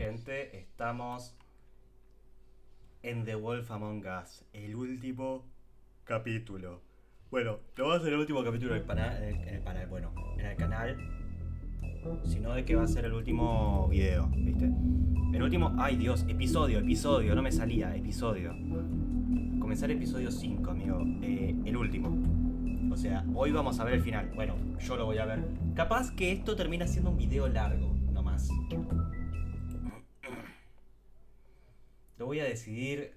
gente, estamos en The Wolf Among Us, el último capítulo. Bueno, no va a ser el último capítulo en el canal, sino de que va a ser el último video, ¿viste? El último, ay Dios, episodio, no me salía, episodio. Comenzar episodio 5, amigo, el último. O sea, hoy vamos a ver el final. Bueno, yo lo voy a ver. Capaz que esto termina siendo un video largo, nomás. Lo voy a decidir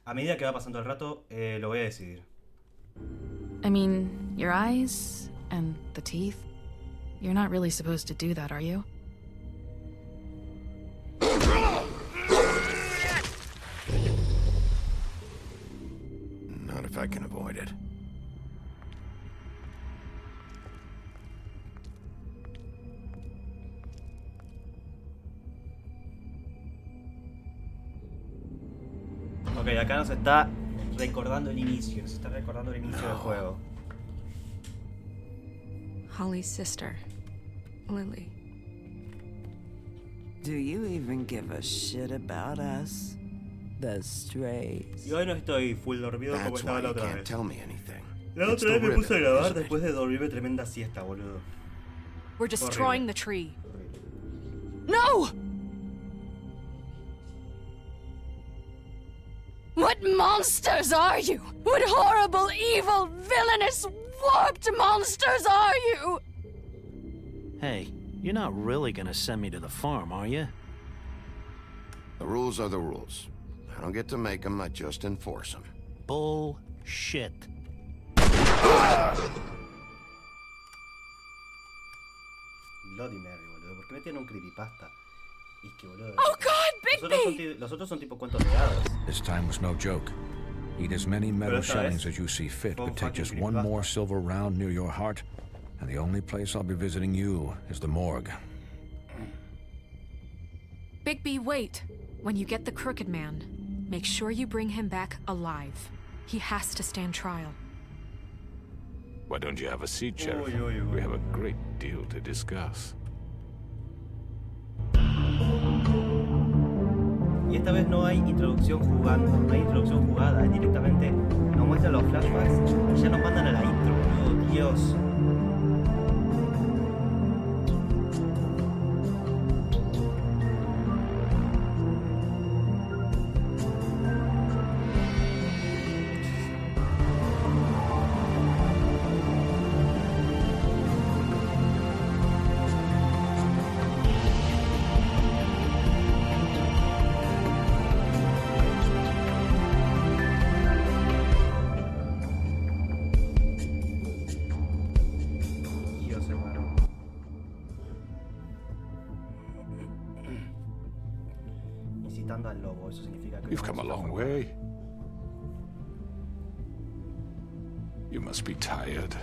a medida que va pasando el rato, lo voy a decidir. I mean, your eyes and the teeth. You're not really supposed to do that, are you? Not if I can avoid it. Ok, acá nos está recordando el inicio. Se está recordando el inicio del juego. Holly's sister, Lily. Do you even give a shit about us? The strays. Y hoy no estoy full dormido como That's estaba why la you otra can't vez. tell me anything. La It's otra the vez me puse a rhythm, grabar isn't it? después de dormirme tremenda siesta, boludo. We're destroying the tree. No! What monsters are you? What horrible, evil, villainous, warped monsters are you? Hey, you're not really gonna send me to the farm, are you? The rules are the rules. I don't get to make them, I just enforce them. Bullshit. Bloody Mary, boludo. ¿Por qué me tiene un creepypasta? Y es que, boludo. Oh God, Bigby! Los otros son tipo cuentos de hadas. This time was no joke. Eat as many metal esta shellings vez as you see fit, fue un but take fucking just one creepypasta. more silver round near your heart, and the only place I'll be visiting you is the morgue. Bigby, wait. When you get the Crooked Man, make sure you bring him back alive. He has to stand trial. Why don't you have a seat, Sheriff? Uy, uy, uy. We have a great deal to discuss. Y esta vez no hay introducción jugando, no hay introducción jugada, directamente nos muestran los flashbacks y ya nos mandan a la intro, boludo, Dios. Dios, hermano. Incitando al lobo, eso significa que You've no come a vamos long jugar. way. You must be tired.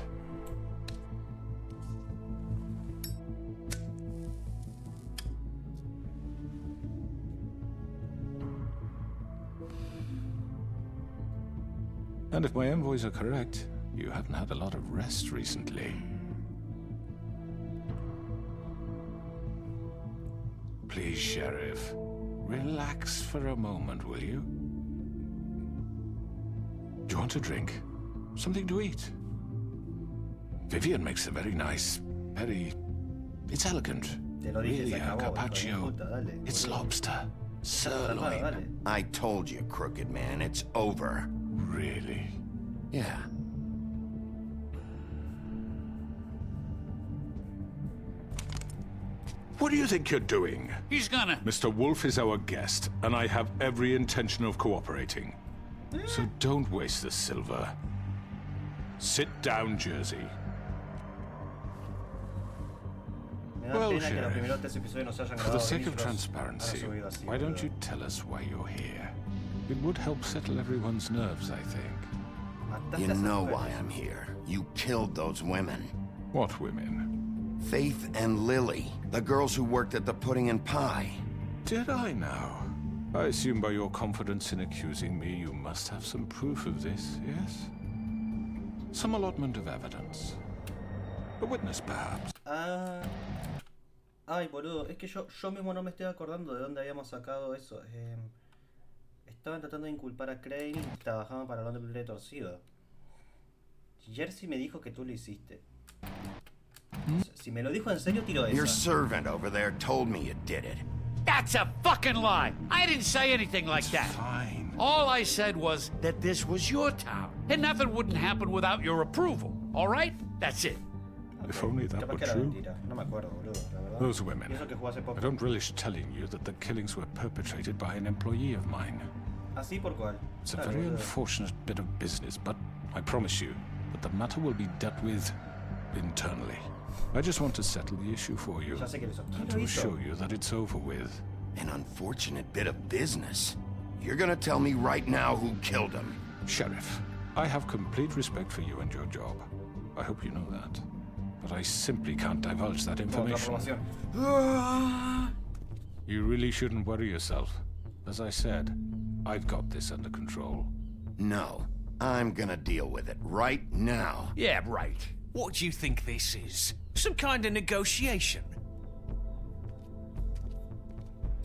And if my envoys are correct, you haven't had a lot of rest recently. Please, Sheriff, relax for a moment, will you? Do you want a drink? Something to eat? Vivian makes a very nice, it's elegant. Te lo dije, Really, se a acabó, hijo de carpaccio. puta, dale. It's lobster. Sirloin. Dale. I told you, Crooked Man, it's over. Really? Yeah. What do you think you're doing? He's gonna... Mr. Wolf is our guest, and I have every intention of cooperating. So don't waste the silver. Sit down, Jersey. Me da Well, pena que los Sheriff, primeros 3 episodios no se hayan For the grabado sake bien of y los transparency, hayan subido así, why don't boludo. you tell us why you're here? It would help settle everyone's nerves, I think. Mataste You a esas know mujeres. why I'm here. You killed those women. What women? Faith and Lily, the girls who worked at the Pudding and Pie. Did I now? I assume by your confidence in accusing me, you must have some proof of this, yes? Some allotment of evidence. A witness, perhaps. Ay, boludo, es que yo mismo no me estoy acordando de dónde habíamos sacado eso. Estaban tratando de inculpar a Crane y trabajaban para el hombre torcido. Jersey me dijo que tú lo hiciste. Si me lo dijo en serio, tiro Your esa. servant over there told me you did it. That's a fucking lie. I didn't say anything like that. Fine. All I said was that this was your town, and nothing wouldn't happen without your approval. All right? That's it. If only that Capaz were que era true. mentira. No me acuerdo, boludo, la verdad. Those women. Y eso que jugó hace I poco. don't relish telling you that the killings were perpetrated by an employee of mine. ¿Así por cuál? It's a Claro, very boludo. unfortunate bit of business, but I promise you that the matter will be dealt with internally. I just want to settle the issue for you Ya sé que lo hizo. ¿Quién and lo to hizo? assure you that it's over with. An unfortunate bit of business. You're gonna tell me right now who killed him. Sheriff, I have complete respect for you and your job. I hope you know that. But I simply can't divulge that Otra information. aprobación. You really shouldn't worry yourself. As I said, I've got this under control. No, I'm gonna deal with it right now. Yeah, right. What do you think this is? Some kind of negotiation?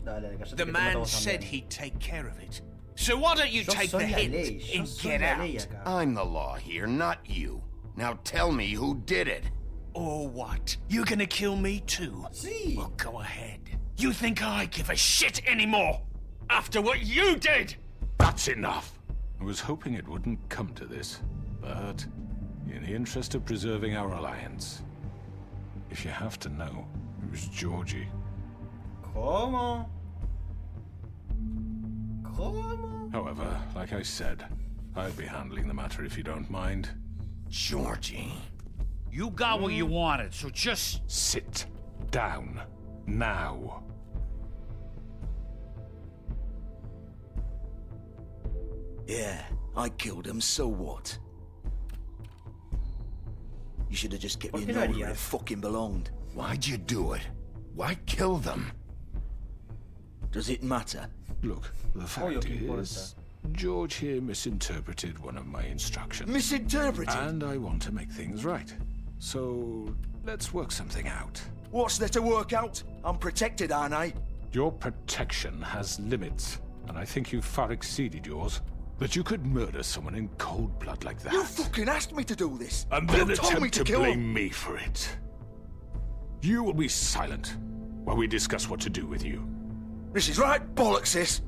Dale, cállate The que te mato man vos said también. he'd take care of it. So why don't you Yo take soy the la hint ley. Yo and soy get la out? ley acá. I'm the law here, not you. Now tell me who did it. Or what? You're gonna kill me too? Sí. Well, go ahead. You think I give a shit anymore? After what you did? That's enough! I was hoping it wouldn't come to this, but in the interest of preserving our alliance, if you have to know, it was Georgie. ¿Cómo? ¿Cómo? However, like I said, I'll be handling the matter if you don't mind. Georgie. You got what you wanted, so just... Sit down. Now. Yeah, I killed him, so what? You should have just kept ¿Por me qué in lo over where harías? it fucking belonged. Why'd you do it? Why kill them? Does it matter? Look, the Obvio fact que importa. is, George here misinterpreted one of my instructions. Misinterpreted? And I want to make things right. So, let's work something out. What's there to work out? I'm protected, aren't I? Your protection has limits, and I think you've far exceeded yours. That you could murder someone in cold blood like that. You fucking asked me to do this. And you then told me attempt to to kill blame him. me for it. You will be silent while we discuss what to do with you. This is right bollocks, sis.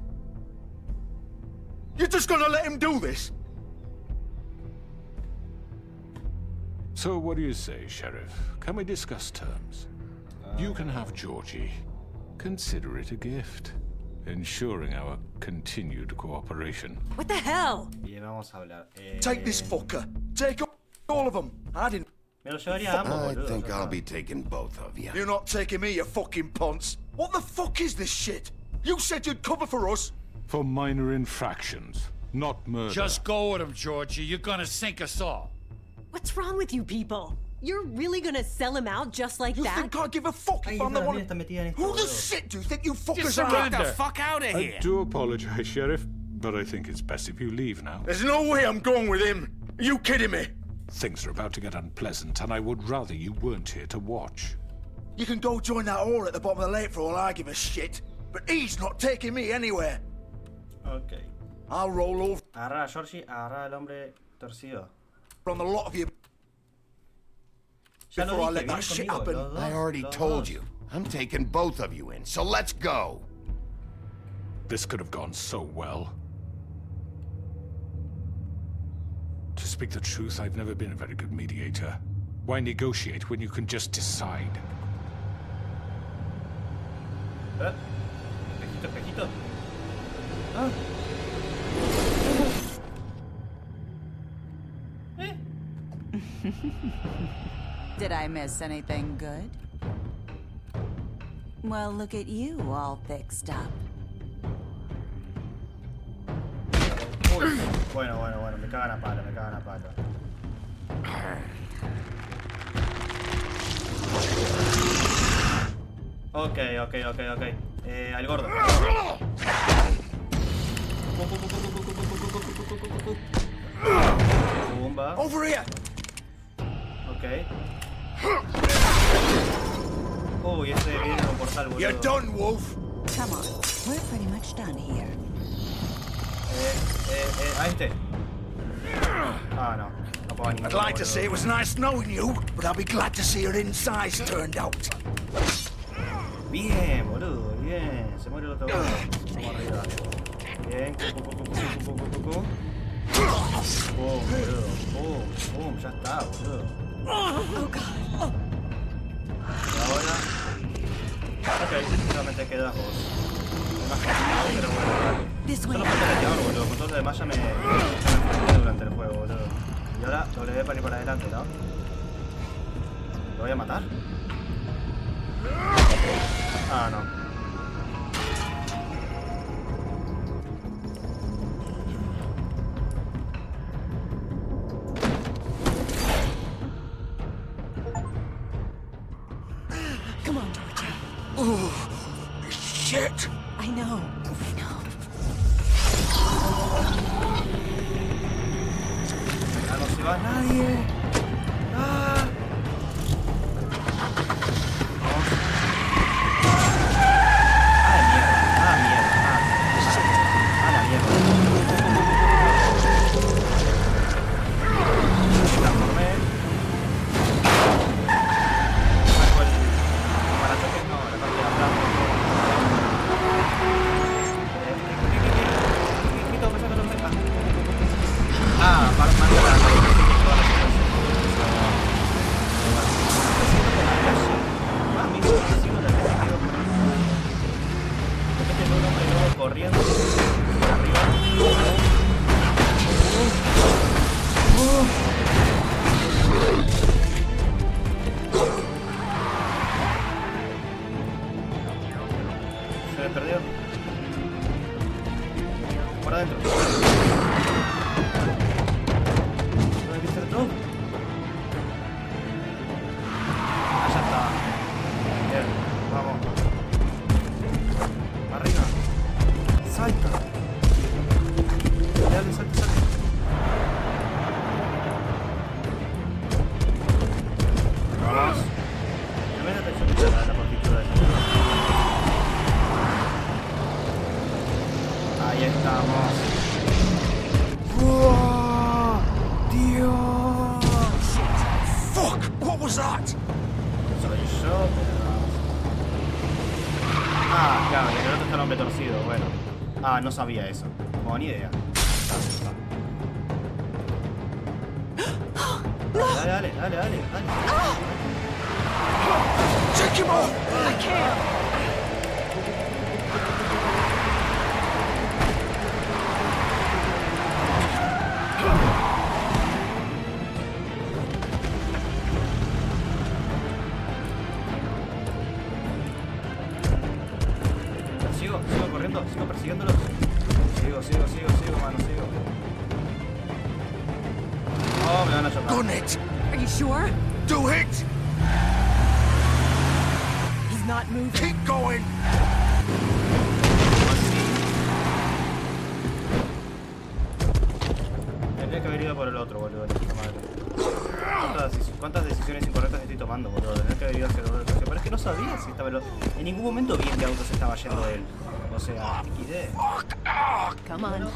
You're just gonna let him do this? So what do you say, Sheriff? Can we discuss terms? You can have Georgie. Consider it a gift, ensuring our continued cooperation. What the hell? Bien, vamos a hablar. Take this fucker. Take all of them. I didn't. Me lo llevaría a ambos, I boludo. think ya I'll está. be taking both of you. You're not taking me, you fucking ponce. What the fuck is this shit? You said you'd cover for us. For minor infractions, not murder. Just go with him, Georgie. You're gonna sink us all. What's wrong with you people? You're really gonna sell him out just like You that? think I give a fuck Ay, if I'm the esta one? también está metida en esto, Who the boludo. shit do you think you fuckers Just are? get the fuck out of I here. do apologize, Sheriff, but I think it's best if you leave now. There's no way I'm going with him. Are you kidding me? Things are about to get unpleasant, and I would rather you weren't here to watch. You can go join that whore at the bottom of the lake for all I give a shit. But he's not taking me anywhere. Ok. I'll roll over Agarrar a Georgie, agarrar al hombre torcido. on the lot of you. Ya lo Before I dije, let that vienen shit conmigo, happen. los dos, I already los told dos. you. I'm taking both of you in, so let's go. This could have gone so well. To speak the truth, I've never been a very good mediator. Why negotiate when you can just decide? Espejito, espejito. Ah. Did I miss anything good? Well, look at you, all fixed up. Uy. Bueno, bueno, bueno, me cagan a palo, me cagan a palo. Ok, ok, ok, ok. Al gordo. Pumba. Over here! Ok. Uy, ese viene sal, boludo. You're done, Wolf. Come on, we're pretty much done here. A este. Ah, no. No puedo ni. I'd like to say it was nice knowing you, but I'll be glad to see your insides turned out. Bien, boludo, bien. Se muere el otro boludo. Vamos arriba. Bien. Boludo. Ya está, boludo. Oh god. Y ahora. Ok, solamente quedas vos. Más complicado, pero bueno, dale. Solo falta el meteor, boludo. Con todo lo demás ya me enfrenté durante el juego, boludo. Y ahora W para ir para adelante, ¿no? ¿Lo voy a matar? Ah, no. Come on, Georgie. Oh, shit. I know. Ah, no se va nadie. Ah. Corriendo por arriba. Se me perdió. Por adentro. ¿Dónde viste el drop? Allá está. Bien, vamos. Arriba. Salta. Dale, salta, salta. Vamos. Primera atención a la partitura de ahí estamos. ¡Wow! ¡Dios! Fuck! What was that? Soy yo, pero... Ah, claro, el otro está el hombre torcido, bueno. Ah, no sabía eso. No, ni idea. Dale. Take him off! I can't! Sigo corriendo, sigo persiguiéndolos. Sigo, mano, sigo. Oh, me van a chocar. Done it! Are you sure? Do it! He's not moving. Keep going! Tendría que haber ido por el otro, boludo. ¿Cuántas decisiones incorrectas estoy tomando, boludo? Tendría que haber ido hacia el otro. Pero es que no sabía si estaba... En ningún momento vi en qué auto se estaba yendo él. O sea, XD. Come on.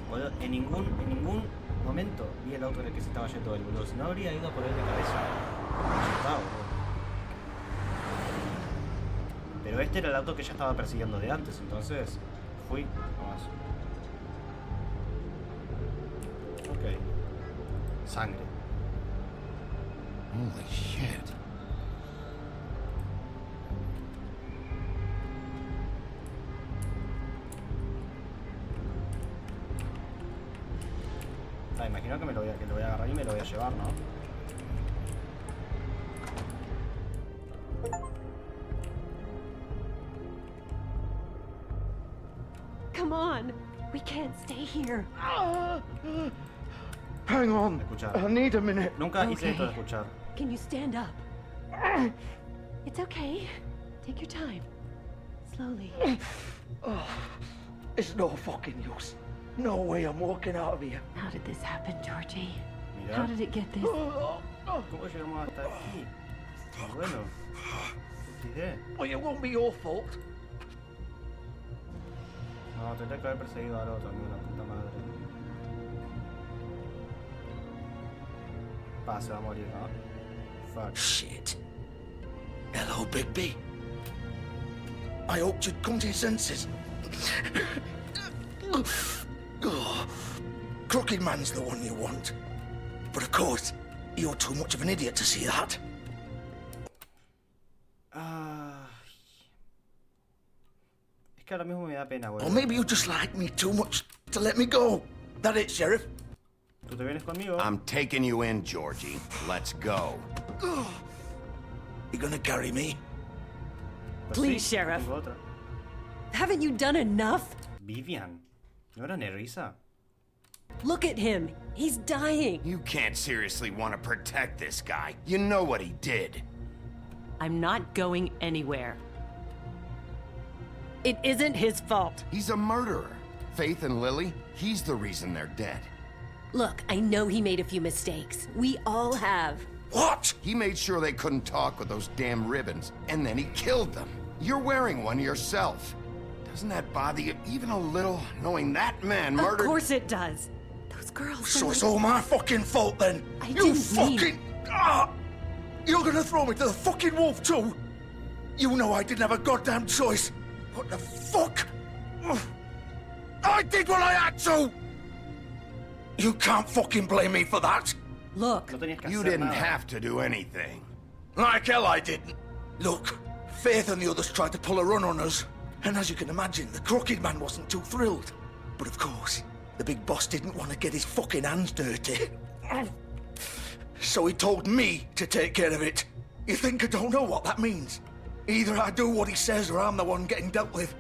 Boludo, en ningún momento vi el auto en el que se estaba yendo él, boludo. Si no habría ido por él de cabeza. Ya está, boludo. Pero este era el auto que ya estaba persiguiendo de antes, entonces fui nomás. Ok. Sangre. Holy shit. Imagino que lo voy a agarrar y me lo voy a llevar, ¿no? Come on. We can't stay here. Hang on. Escuchar. I need a minute. Nunca hice esto de escuchar. Can you stand up? It's okay. Take your time. Slowly. Oh, it's no fucking use. No way I'm walking out of here. How did this happen, Georgie? Mira. How did it get this? ¿Cómo llegamos hasta aquí? Bueno. XD. Well, it won't be your fault. No, tendría que haber perseguido al otro, amigo, la puta madre. Pa, se va a morir, ¿no? Fuck. Shit. Hello, Bigby. I hoped you'd come to your senses. Oh, Crooked Man's the one you want. But of course, you're too much of an idiot to see that. Es que ahora mismo me da pena, Or boludo. maybe you just like me too much to let me go. That it, Sheriff? ¿Tú te vienes conmigo? I'm taking you in, Georgie. Let's go. You gonna carry me? Pues Please, sí, Sheriff. tengo otra. Haven't you done enough? Vivian. ¿No era Nerissa? Look at him. He's dying. You can't seriously want to protect this guy. You know what he did. I'm not going anywhere. It isn't his fault. He's a murderer. Faith and Lily, he's the reason they're dead. Look, I know he made a few mistakes. We all have. What? He made sure they couldn't talk with those damn ribbons, and then he killed them. You're wearing one yourself. Doesn't that bother you even a little, knowing that man murdered— Of course it does. Those girls. So were it's like- all my fucking fault then? I You didn't fucking... mean- Ah! You're gonna throw me to the fucking wolf too? You know I didn't have a goddamn choice. What the fuck? Ugh. I did what I had to! You can't fucking blame me for that. Look, No tenías que You hacer didn't nada. have to do anything. Like hell I didn't. Look, Faith and the others tried to pull a run on us. And as you can imagine, the Crooked Man wasn't too thrilled. But of course, the big boss didn't want to get his fucking hands dirty. So he told me to take care of it. You think I don't know what that means? Either I do what he says or I'm the one getting dealt with.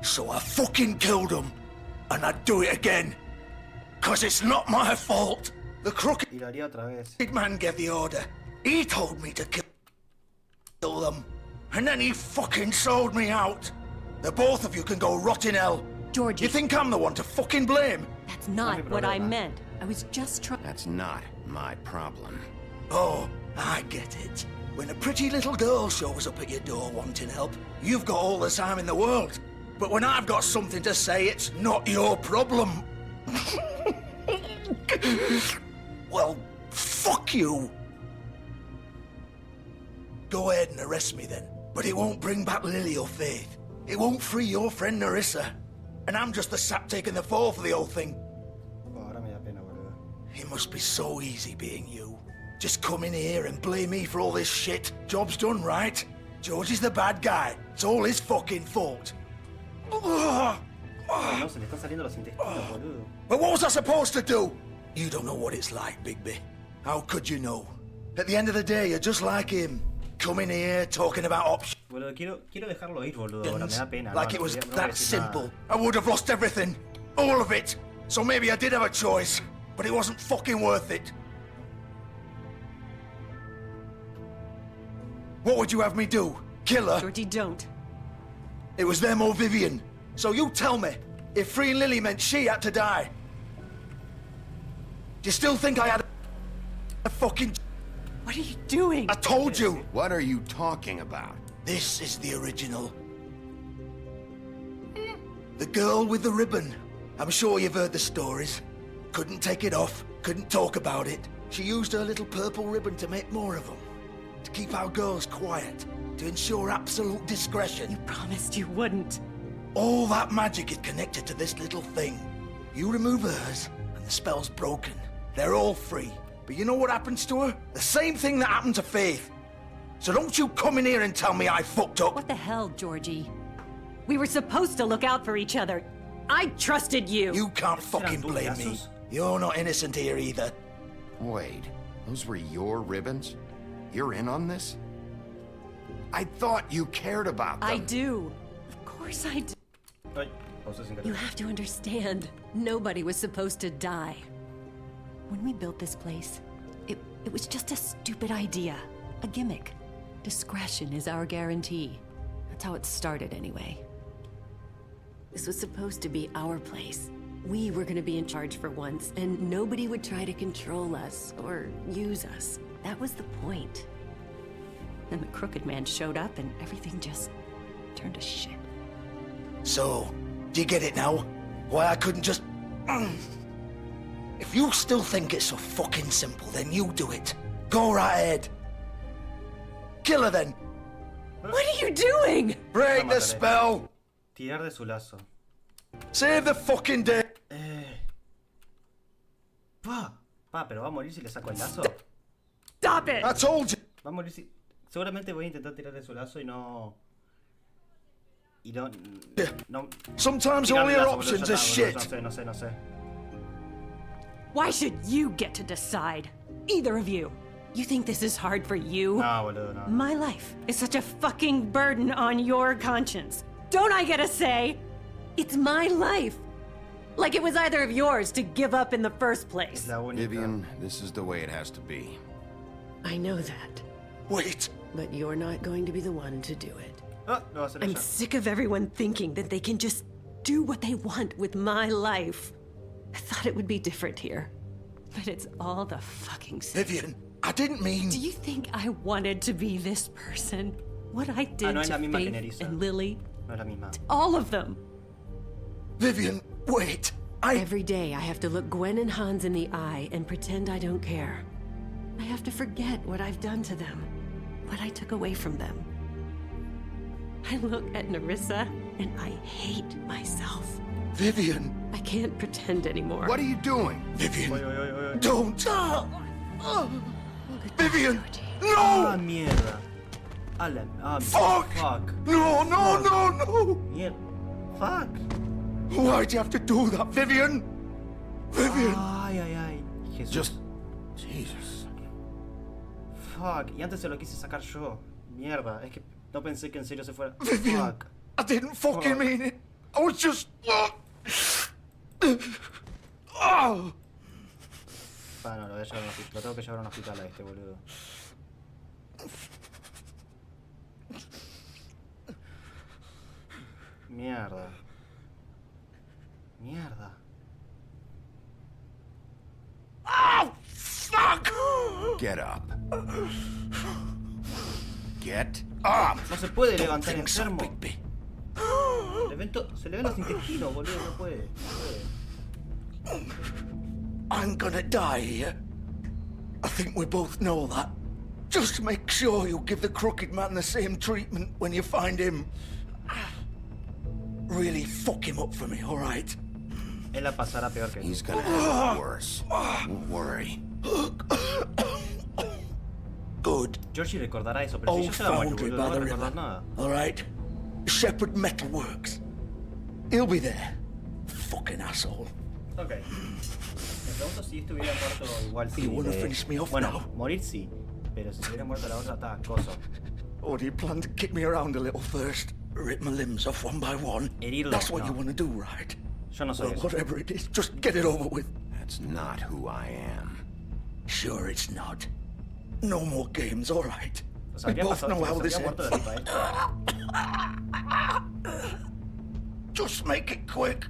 So I fucking killed him. And I'd do it again. 'Cause it's not my fault. The Crooked Y lo haría otra vez. Man gave the order. He told me to kill them. And then he fucking sold me out. The both of you can go rot in hell. Georgie. You think I'm the one to fucking blame? That's not No hay what I problema. meant. I was just trying. That's not my problem. Oh, I get it. When a pretty little girl shows up at your door wanting help, you've got all the time in the world. But when I've got something to say, it's not your problem. Well, fuck you. Go ahead and arrest me then. But it won't bring back Lily or Faith. It won't free your friend Nerissa. And I'm just the sap taking the fall for the whole thing. Oh, ahora me da pena, boludo. It must be so easy being you. Just come in here and blame me for all this shit. Job's done, right? George is the bad guy. It's all his fucking fault. Ugh. No, se le están saliendo los intestinos, boludo. But what was I supposed to do? You don't know what it's like, Bigby. How could you know? At the end of the day, you're just like him. Coming here, talking about options. Boludo, quiero dejarlo ir, boludo. Ahora me da pena. Like no, it was no voy a that decir nada. simple. I would have lost everything. All of it. So maybe I did have a choice. But it wasn't fucking worth it. What would you have me do? Kill her? Georgie, don't. It was them or Vivian. So you tell me, if freeing Lily meant she had to die, do you still think I had a fucking... What are you doing? I told you! What are you talking about? This is the original. The girl with the ribbon. I'm sure you've heard the stories. Couldn't take it off, couldn't talk about it. She used her little purple ribbon to make more of them. To keep our girls quiet. To ensure absolute discretion. You promised you wouldn't. All that magic is connected to this little thing. You remove hers, and the spell's broken. They're all free. But you know what happens to her? The same thing that happened to Faith. So don't you come in here and tell me I fucked up. What the hell, Georgie? We were supposed to look out for each other. I trusted you. You can't fucking blame me. You're not innocent here either. Wait, those were your ribbons? You're in on this? I thought you cared about them. I do. Of course I do. Ay, pausa sin querer. You have to understand. Nobody was supposed to die. When we built this place, it was just a stupid idea. A gimmick. Discretion is our guarantee. That's how it started anyway. This was supposed to be our place. We were gonna be in charge for once, and nobody would try to control us or use us. That was the point. Then the Crooked Man showed up and everything just turned to shit. So, do you get it now? Why I couldn't just... If you still think it's so fucking simple, then you do it. Go right ahead. Kill her then. What are you doing? Break the spell. Tirar de su lazo. Save the fucking day. Pa, pero va a morir si le saco el lazo. Stop it! I told you. Va a morir si... Seguramente voy a intentar tirar de su lazo y no... No... Sometimes Tirar all el your lazo, boludo, options ya are está, shit. boludo, no sé. Why should you get to decide? Either of you. You think this is hard for you? No, boludo, no. My life is such a fucking burden on your conscience. Don't I get a say? It's my life. Like it was either of yours to give up in the first place. Vivian, this is the way it has to be. I know that. Wait. But you're not going to be the one to do it. Lo va a hacer I'm ella. sick of everyone thinking that they can just do what they want with my life. I thought it would be different here. But it's all the fucking same. Vivian, I didn't mean... Do you think I wanted to be this person? What I did no es la to misma que Faith Nerissa. and Lily? No es la misma. All of them. Vivian, wait. Every day I have to look Gwen and Hans in the eye and pretend I don't care. I have to forget what I've done to them, what I took away from them. I look at Nerissa and I hate myself. Vivian. I can't pretend anymore. What are you doing? Vivian, don't. Vivian, Ah, no! mierda. Fuck! Fuck. No, no, no, no! Mierda. Fuck. Why'd you have to do that, Vivian? Vivian! Ay. Jesús. Just... Jesus. Fuck. Y antes se lo quise sacar yo. Mierda. Es que no pensé que en serio se fuera. Vivian, Fuck. I didn't fucking mean it. I was just... Oh. No, lo voy a llevar a un hospital. Lo tengo que llevar a un hospital a este boludo. Mierda. Oh, fuck! Get up. Get up! No se puede levantar enfermo. Se le ven los intestinos, boludo. No puede. I'm gonna die here. I think we both know that. Just make sure you give the Crooked Man the same treatment when you find him. Really fuck him up for me, alright? Él la pasará peor que He's gonna have it worse. Don't worry. Good. Georgie recordará eso, pero si Old yo se la muero, foundry boludo, by no va a the recordar river. nada. Alright? Shepherd Metalworks. He'll be there. Fucking asshole. Ok. Me pregunto si estuviera muerto igual sí. You wanna finish me off Bueno, now? morir sí. Pero si hubiera muerto la otra, está coso. Or do you plan to kick me around a little first? Rip my limbs off one by one? Herirlo, That's what no. you wanna do, right? Yo no soy Well, eso. whatever it is, just get it over with. That's not who I am. Sure it's not. No more games, alright? Nos We habría both pasado know si how nos this habría muerto ends. de ripa, Just make it quick.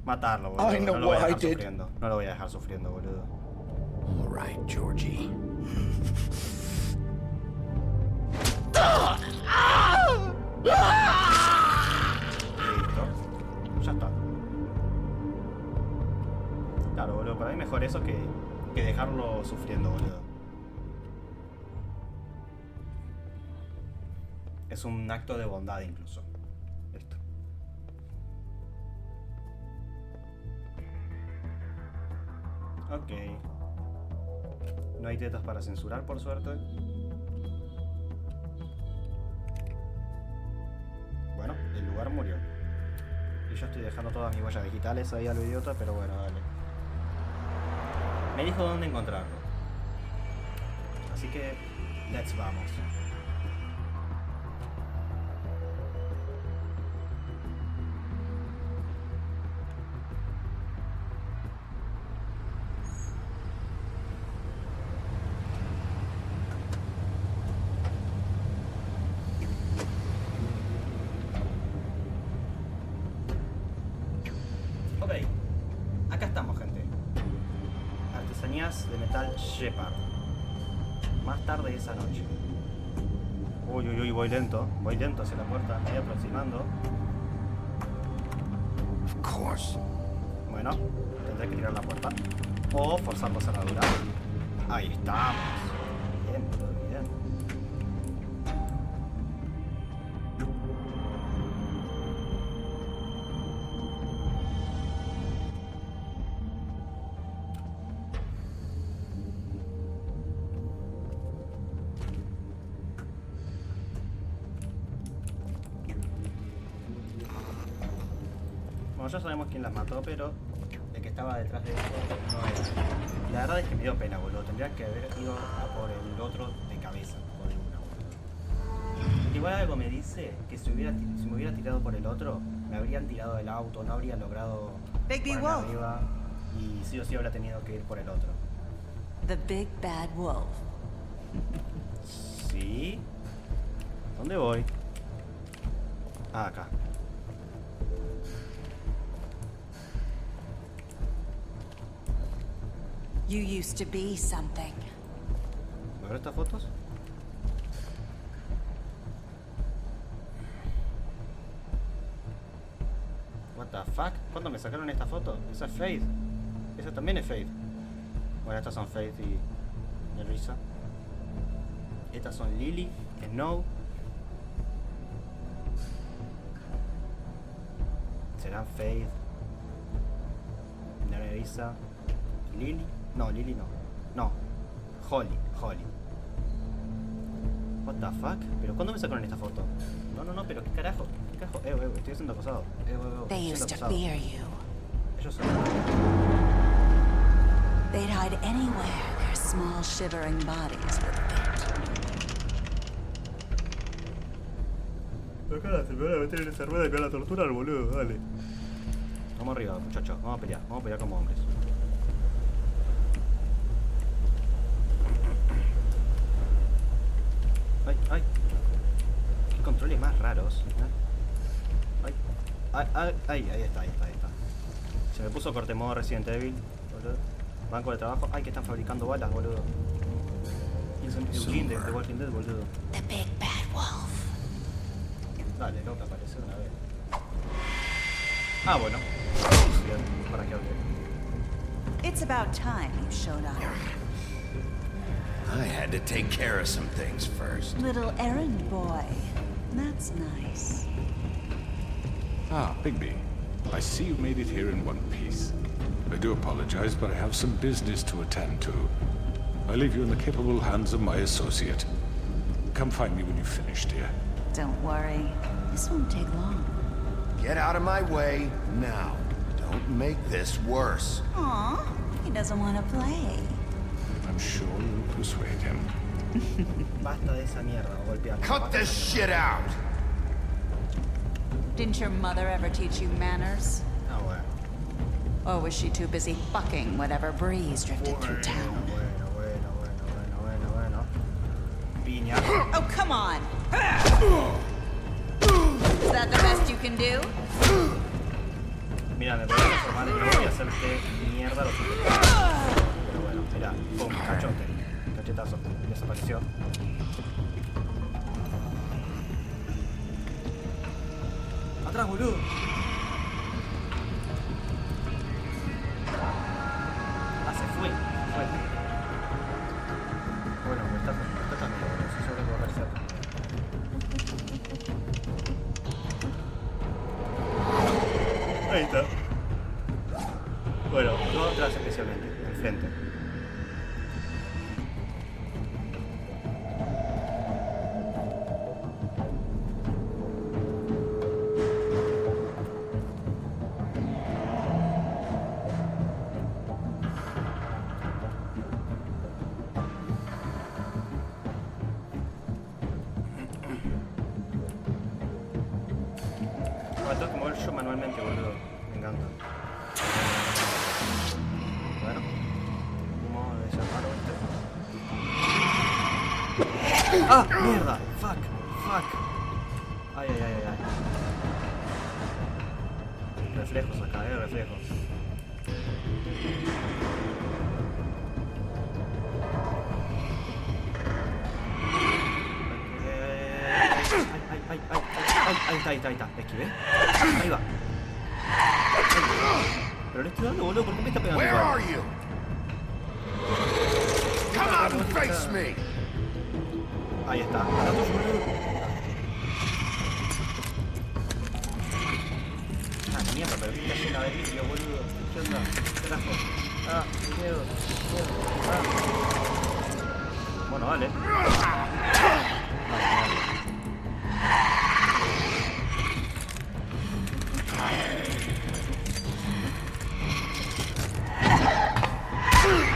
Matarlo, boludo. I know No lo voy a what I dejar did. sufriendo. No lo voy a dejar sufriendo, boludo. All right, Georgie. Listo. Ya está. Claro, boludo. Para mí mejor eso que dejarlo sufriendo, boludo. Es un acto de bondad incluso. Esto. Ok. No hay tetas para censurar, por suerte. Bueno, el lugar murió. Y yo estoy dejando todas mis huellas digitales ahí a lo idiota, pero bueno, dale. Me dijo dónde encontrarlo. Así que, let's vamos. Ok, acá estamos, gente. Artesanías de metal Shepard. Más tarde esa noche. Uy, uy, uy, voy lento hacia la puerta, me voy aproximando. Of course. Bueno, tendré que tirar la puerta. O forzar la cerradura. Ahí estamos. Bien, todo bien. Bueno, ya sabemos quién las mató, pero el que estaba detrás de esto no era. La verdad es que me dio pena, boludo. Tendría que haber ido a por el otro de cabeza, por el una, boludo. Igual algo me dice que si me hubiera tirado por el otro, me habrían tirado del auto, no habría logrado ponerme arriba y sí o sí habría tenido que ir por el otro. The Big Bad Wolf. ¿Sí? ¿Dónde voy? Ah, acá. You used to be something. ¿Me ver estas fotos? What the fuck? ¿Cuándo me sacaron esta foto? Esa es Faith. Esa también es Faith. Bueno, estas son Faith y Nerissa. Estas son Lily, Snow. ¿Serán Faith? Nerissa. Lily. No, Lily no. No. Holly. What the fuck? ¿Pero cuándo me sacaron esta foto? No, pero ¿qué carajo? ¿Qué carajo? Estoy siendo acosado. They used to fear you. Ellos son... They'd hide anywhere their small shivering bodies would fit. Acá se me van a meter en esa rueda y me van a torturar, boludo, dale. Vamos arriba, muchachos, vamos a pelear como hombres. Ay, qué controles más raros. Ahí está. Se me puso corte modo Resident Evil, boludo. Banco de trabajo. Ay, que están fabricando balas, boludo. Eugene de Walking Dead, boludo. The Big Bad Wolf. Dale, loca, apareció una vez. Ah, bueno. Bien, para que hable. It's about time you showed up. I had to take care of some things first. Little errand boy. That's nice. Ah, Bigby. I see you made it here in one piece. I do apologize, but I have some business to attend to. I leave you in the capable hands of my associate. Come find me when you've finished, dear. Don't worry. This won't take long. Get out of my way now. Don't make this worse. Aw, he doesn't want to play. I'm sure you'll persuade him. Basta de esa mierda, golpeando. Cut this shit out! Didn't your mother ever teach you manners? Ah, bueno. Or was she too busy fucking whatever breeze drifted through town? Bueno. Piña. Oh, come on! Is that the best you can do? Mira, me voy a transformar en lobo y hacerte mierda los otros. Pero bueno, mira, pum, cachetazo, desapareció. Atrás, boludo. Ah, se fue. Bueno, está también, boludo. Si yo vengo a aparecer. Ahí está. Bueno, no atrás especialmente, enfrente. Tengo que mover yo manualmente, boludo. Me encanta. Bueno. ¿Cómo desarmarlo este? ¡Ah! ¡Mierda! ¡Fuck! Ay. Reflejos acá, reflejos. Ay, ahí está. ¿Me esquivé? Ahí va. Pero le estoy dando, boludo. ¿Por qué me está pegando? Where are you? Come out and face me. Ahí está. Mierda, pero está llena de vidrio, boludo. ¿Qué onda? Carajo. Miedo. Bueno, vale.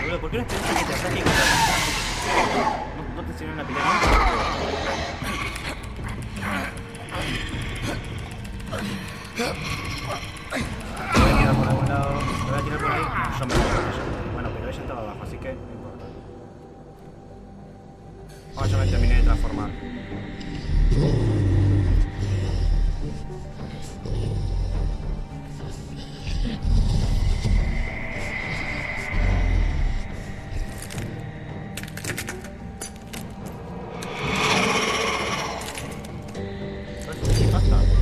Boludo, ¿por qué no esperas que te ataque y que te ataque? ¿No te sirve una pelea nunca? Voy a tirar por algún lado. Me voy a tirar por ahí. Yo me voy a ella. Bueno, pero ella estaba abajo, así que no importa. Oh, ya me terminé de transformar.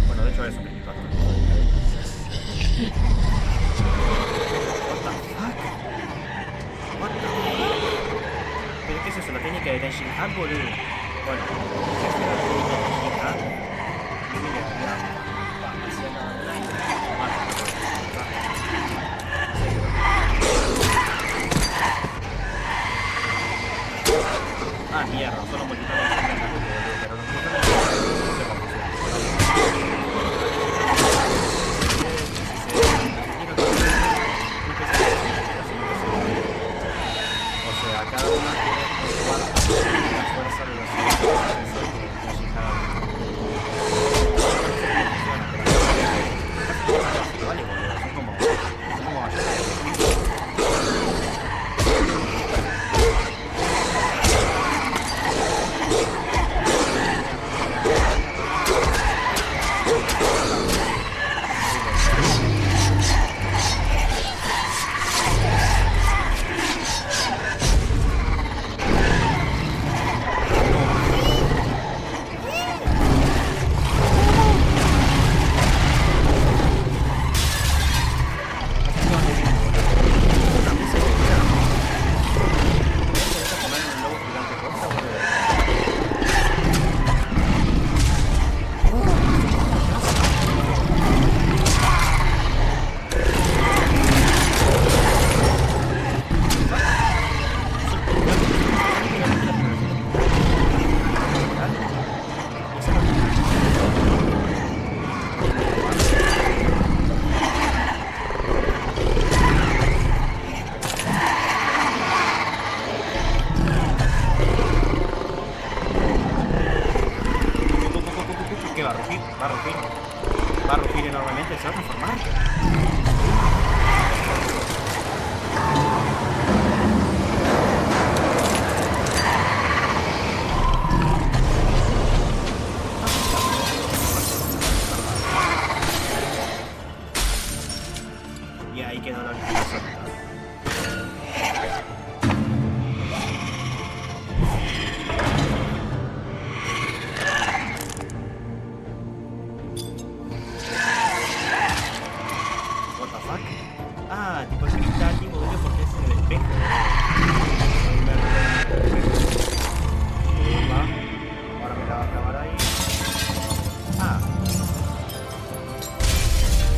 Bueno, de hecho es un creepypasta. What the fuck? ¿Pero qué es eso? ¿La técnica de Denshin Han, boludo? Bueno, ¿qué es la técnica de Denshin Han? Ah, mierda, solo multiplicar el boludo, pero los multiplicadores no sé cómo funciona. O sea, cada una tiene un cuarto de la fuerza de los vale, boludo, son como va a rugir enormemente, se va a transformar. Y ahí quedó la original suelta. Ah, tipo el cristal, tipo, boludo, porque es en el espejo. Ahora me la va a clavar ahí. Ah.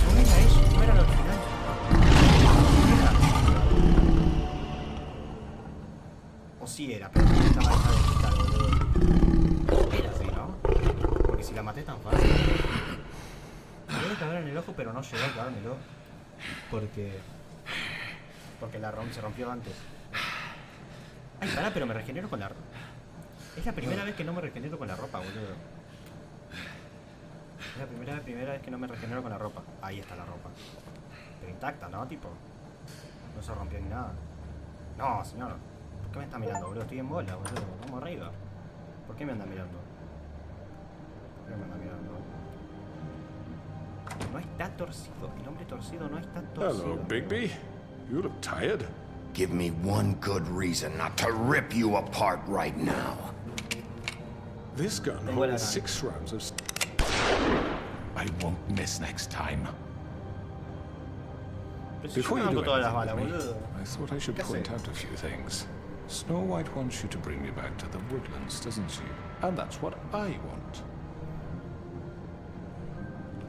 No era eso, no era lo original. O sí era, pero estaba hecha de cristal, boludo. Era así, ¿no? Porque si la maté tan fácil. Me voy a cagar en el ojo, pero no llegó a cagármelo. Porque se rompió antes. Ay, pará, pero me regenero con la ropa. Es la primera vez que no me regenero con la ropa, boludo. Es la primera vez que no me regenero con la ropa. Ahí está la ropa. Pero intacta, ¿no? Tipo, no se rompió ni nada. No, señor. ¿Por qué me está mirando, boludo? Estoy en bola, boludo. Vamos arriba. ¿Por qué me anda mirando? ¿Por qué me anda mirando? No está torcido. El hombre torcido no está torcido. Hello, Bigby. You look tired. Give me one good reason not to rip you apart right now. This gun holds 6 rounds of... I won't miss next time. Pero si yo Before me you do banco todas las anything balas, with me, boludo. I thought I should ¿Qué point haces? out a few things. Snow White wants you to bring me back to the woodlands, doesn't she? And that's what I want.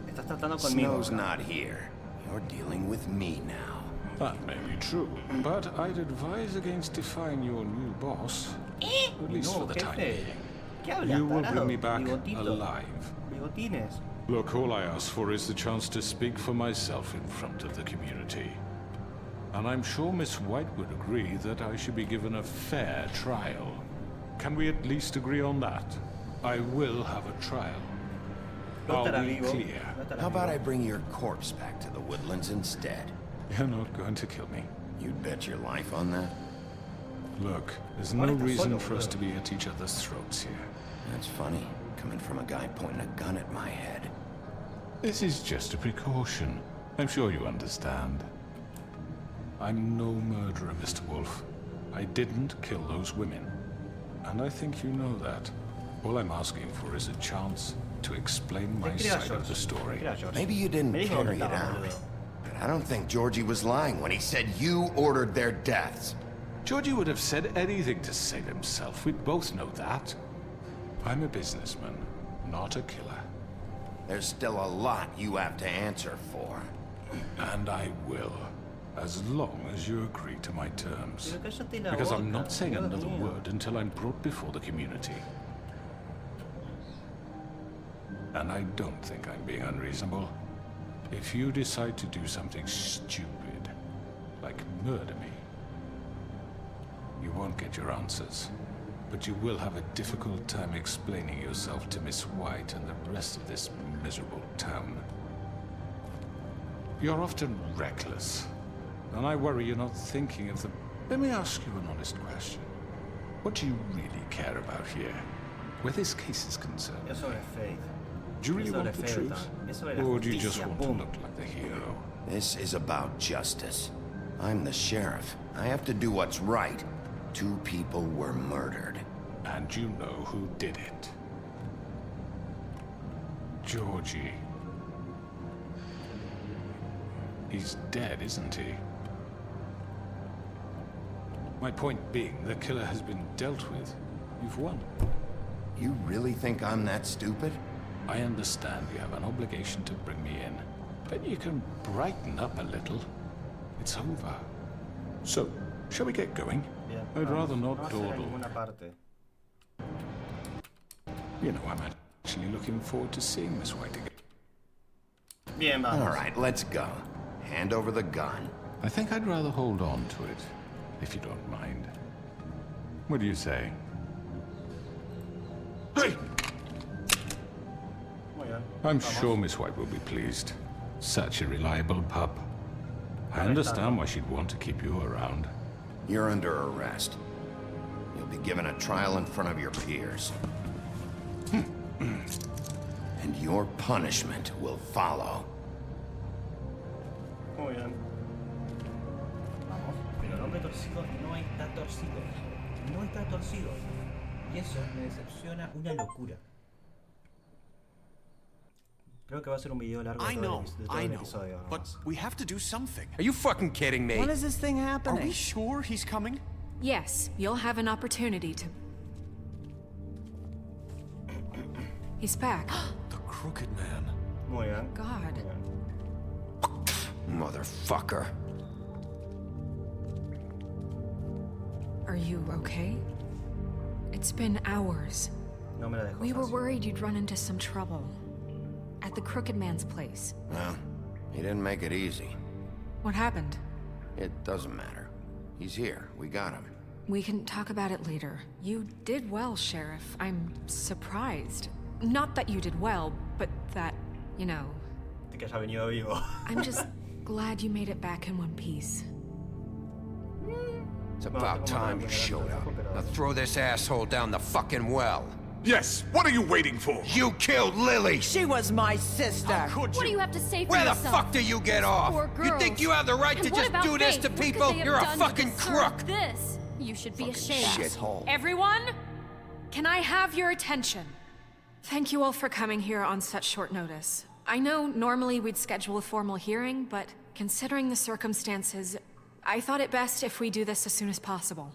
Estás tratando conmigo. Snow's not here. You're dealing with me now. That may be true, but I'd advise against defying your new boss. At least No, for the time jefe. being. ¿Qué hablas, You will tarado? bring me back Bigotito. alive. Bigotines. Look, all I ask for is the chance to speak for myself in front of the community. And I'm sure Miss White would agree that I should be given a fair trial. Can we at least agree on that? I will have a trial. No Are estará we vivo. clear? No estará How about I vivo. bring your corpse back to the woodlands instead? You're not going to kill me. You'd bet your life on that? Look, there's Ahora no está reason solo, for us boludo. to be at each other's throats here. That's funny, coming from a guy pointing a gun at my head. This is just a precaution. I'm sure you understand. I'm no murderer, Mr. Wolf. I didn't kill those women. And I think you know that. All I'm asking for is a chance to explain my Te crea, side of the story. Te crea, George. Maybe you didn't Me dijo que carry it estaba, out. boludo. But I don't think Georgie was lying when he said you ordered their deaths. Georgie would have said anything to save himself. We both know that. I'm a businessman, not a killer. There's still a lot you have to answer for. And I will. As long as you agree to my terms. Pero cállate la Because I'm boca, not saying Dios another mío. word until I'm brought before the community. And I don't think I'm being unreasonable. If you decide to do something stupid, like murder me, you won't get your answers. But you will have a difficult time explaining yourself to Miss White and the rest of this miserable town. You're often reckless, and I worry you're not thinking of the... Let me ask you an honest question. What do you really care about here, where this case is concerned? Es sobre Faith. Do you really Es sobre want the Faith, truth? es sobre la Or do you just justicia, want to boom. look like the hero? This is about justice. I'm the sheriff. I have to do what's right. 2 people were murdered. And you know who did it. Georgie. He's dead, isn't he? My point being, the killer has been dealt with. You've won. You really think I'm that stupid? I understand you have an obligation to bring me in, but you can brighten up a little. It's over. So, shall we get going? Bien, I'd vamos. rather No not vas a ir a dawdle. ninguna parte. You know, I'm actually looking forward to seeing Miss White again. Bien, vamos. All right, let's go. Hand over the gun. I think I'd rather hold on to it, if you don't mind. What do you say? Hey! Muy bien. I'm Vamos. sure Miss White will be pleased. Such a reliable pup. I understand why she'd want to keep you around. You're under arrest. You'll be given a trial in front of your peers. And your punishment will follow. Muy bien. Vamos. Pero el hombre torcido no está torcido. No está torcido. Y eso me decepciona una locura. Creo que va a ser un video largo de todo el episodio. But nomás. we have to do something. Are you fucking kidding me? When is this thing Are happening? we sure he's coming? Yes, you'll have an opportunity to. He's back. The Crooked Man. Muy bien. God. Muy bien. Motherfucker. Are you okay? It's been hours. No me la dejo We were fácil. worried you'd run into some trouble. At the Crooked Man's place. Well, he didn't make it easy. What happened? It doesn't matter. He's here. We got him. We can talk about it later. You did well, Sheriff. I'm surprised. Not that you did well, but that, you know. De que haya venido vivo. I'm just glad you made it back in one piece. It's about time you showed up. Now throw this asshole down the fucking well. Yes, what are you waiting for? You killed Lily! She was my sister. Could What do you have to say for Where the yourself? fuck do you get off? Poor You girls. think you have the right And to what just about do this Faith? to What could people? they have You're a done to fucking deserve crook! This. You should be ashamed. Shithole. Everyone, can I have your attention? Thank you all for coming here on such short notice. I know normally we'd schedule a formal hearing, but considering the circumstances, I thought it best if we do this as soon as possible.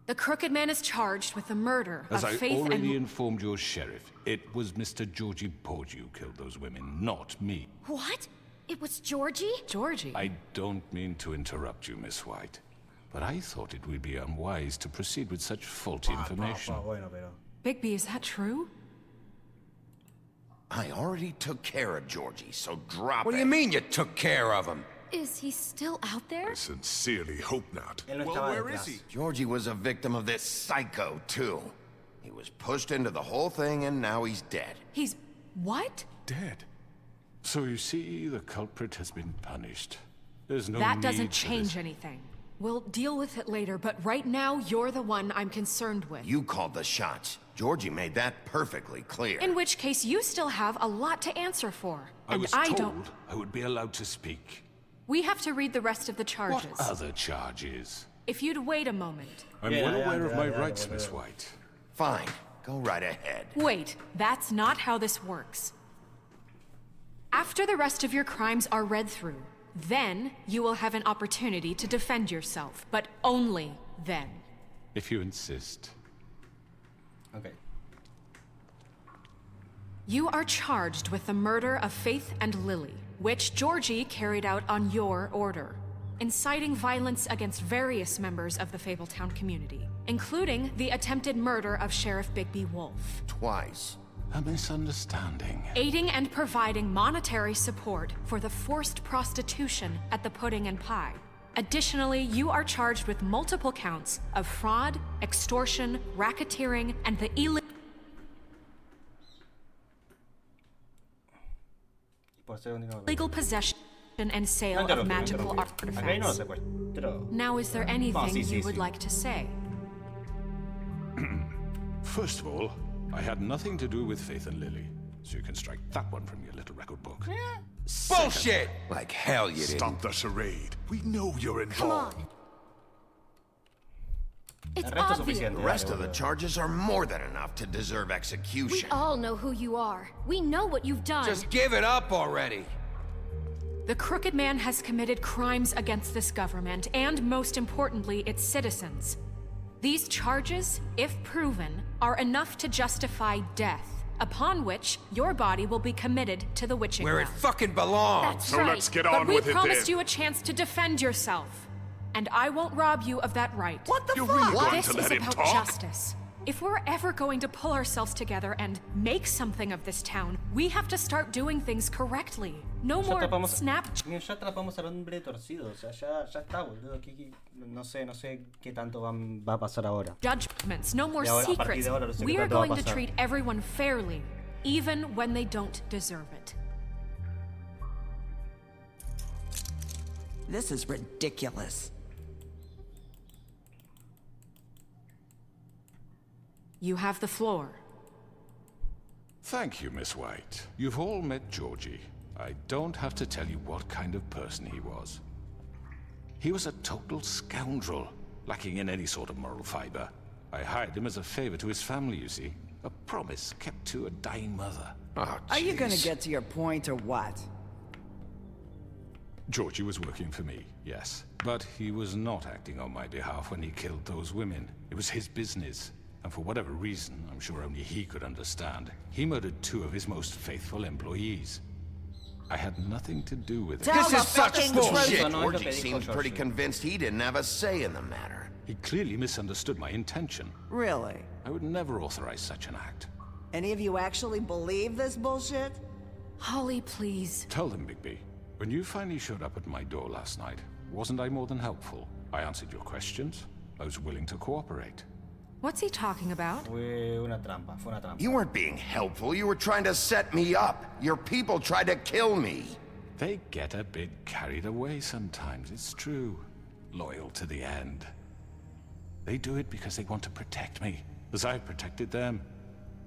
The Crooked Man is charged with the murder As of I Faith already and... informed your sheriff, it was Mr. Georgie Porgy who killed those women, not me. What? It was Georgie? Georgie? I don't mean to interrupt you, Miss White, but I thought it would be unwise to proceed with such faulty information. Bigby, is that true? I already took care of Georgie, so drop it. What do you mean you took care of him? Is he still out there? I sincerely hope not. Well, where is he? Georgie was a victim of this psycho, too. He was pushed into the whole thing, and now he's dead. He's... what? Dead. So you see, the culprit has been punished. There's no That need doesn't for change this. anything. We'll deal with it later, but right now, you're the one I'm concerned with. You called the shots. Georgie made that perfectly clear. In which case, you still have a lot to answer for. I And was I told don't... I would be allowed to speak. We have to read the rest of the charges. What other charges? If you'd wait a moment. I'm well aware of my rights, Miss White. Fine. Go right ahead. Wait, that's not how this works. After the rest of your crimes are read through, then you will have an opportunity to defend yourself, but only then. If you insist. Okay. You are charged with the murder of Faith and Lily, which Georgie carried out on your order, inciting violence against various members of the Fabletown community, including the attempted murder of Sheriff Bigby Wolf. Twice. A misunderstanding. Aiding and providing monetary support for the forced prostitution at the Pudding and Pie. Additionally, you are charged with multiple counts of fraud, extortion, racketeering, and the illegal possession and sale of magical artifacts. Now, is there anything you would like to say? First of all, I had nothing to do with Faith and Lily, so you can strike that one from your little record book. Bullshit! Like hell you didn't. Stop the charade. We know you're involved. Come on. It's obvious. The rest of the charges are more than enough to deserve We execution. all know who you are. We know what you've done. Just give it up already. The Crooked Man has committed crimes against this government, and most importantly, its citizens. These charges, if proven, are enough to justify death, upon which your body will be committed to the witching Where it ground. fucking belongs. That's So right. let's get But on we with it promised then. you a chance to defend yourself, and I won't rob you of that right. What the You're fuck? really going This to is let him about talk? justice. If we're ever going to pull ourselves together and make something of this town, we have to start doing things correctly. No Ya more atrapamos, snap. ya atrapamos al hombre torcido, o sea, ya está, boludo. No sé qué tanto va a pasar ahora. Judgments, no more Y ahora, a partir secrets. de ahora, no sé We qué are tanto va a going to pasar. treat everyone fairly, even when they don't deserve it. This is ridiculous. You have the floor. Thank you, Miss White. You've all met Georgie. I don't have to tell you what kind of person he was. He was a total scoundrel, lacking in any sort of moral fiber. I hired him as a favor to his family, you see. A promise kept to a dying mother. Oh, Are you gonna jeez. get to your point or what? Georgie was working for me, yes. But he was not acting on my behalf when he killed those women. It was his business. And for whatever reason, I'm sure only he could understand, he murdered 2 of his most faithful employees. I had nothing to do with it. This the is such fucking bullshit. truth. Georgie seems pretty convinced he didn't have a say in the matter. He clearly misunderstood my intention. Really? I would never authorize such an act. Any of you actually believe this bullshit? Holly, please. Tell them, Bigby. When you finally showed up at my door last night, wasn't I more than helpful? I answered your questions. I was willing to cooperate. What's he talking about? Fue una trampa. You weren't being helpful. You were trying to set me up. Your people tried to kill me. They get a bit carried away sometimes, it's true. Loyal to the end. They do it because they want to protect me, as I've protected them.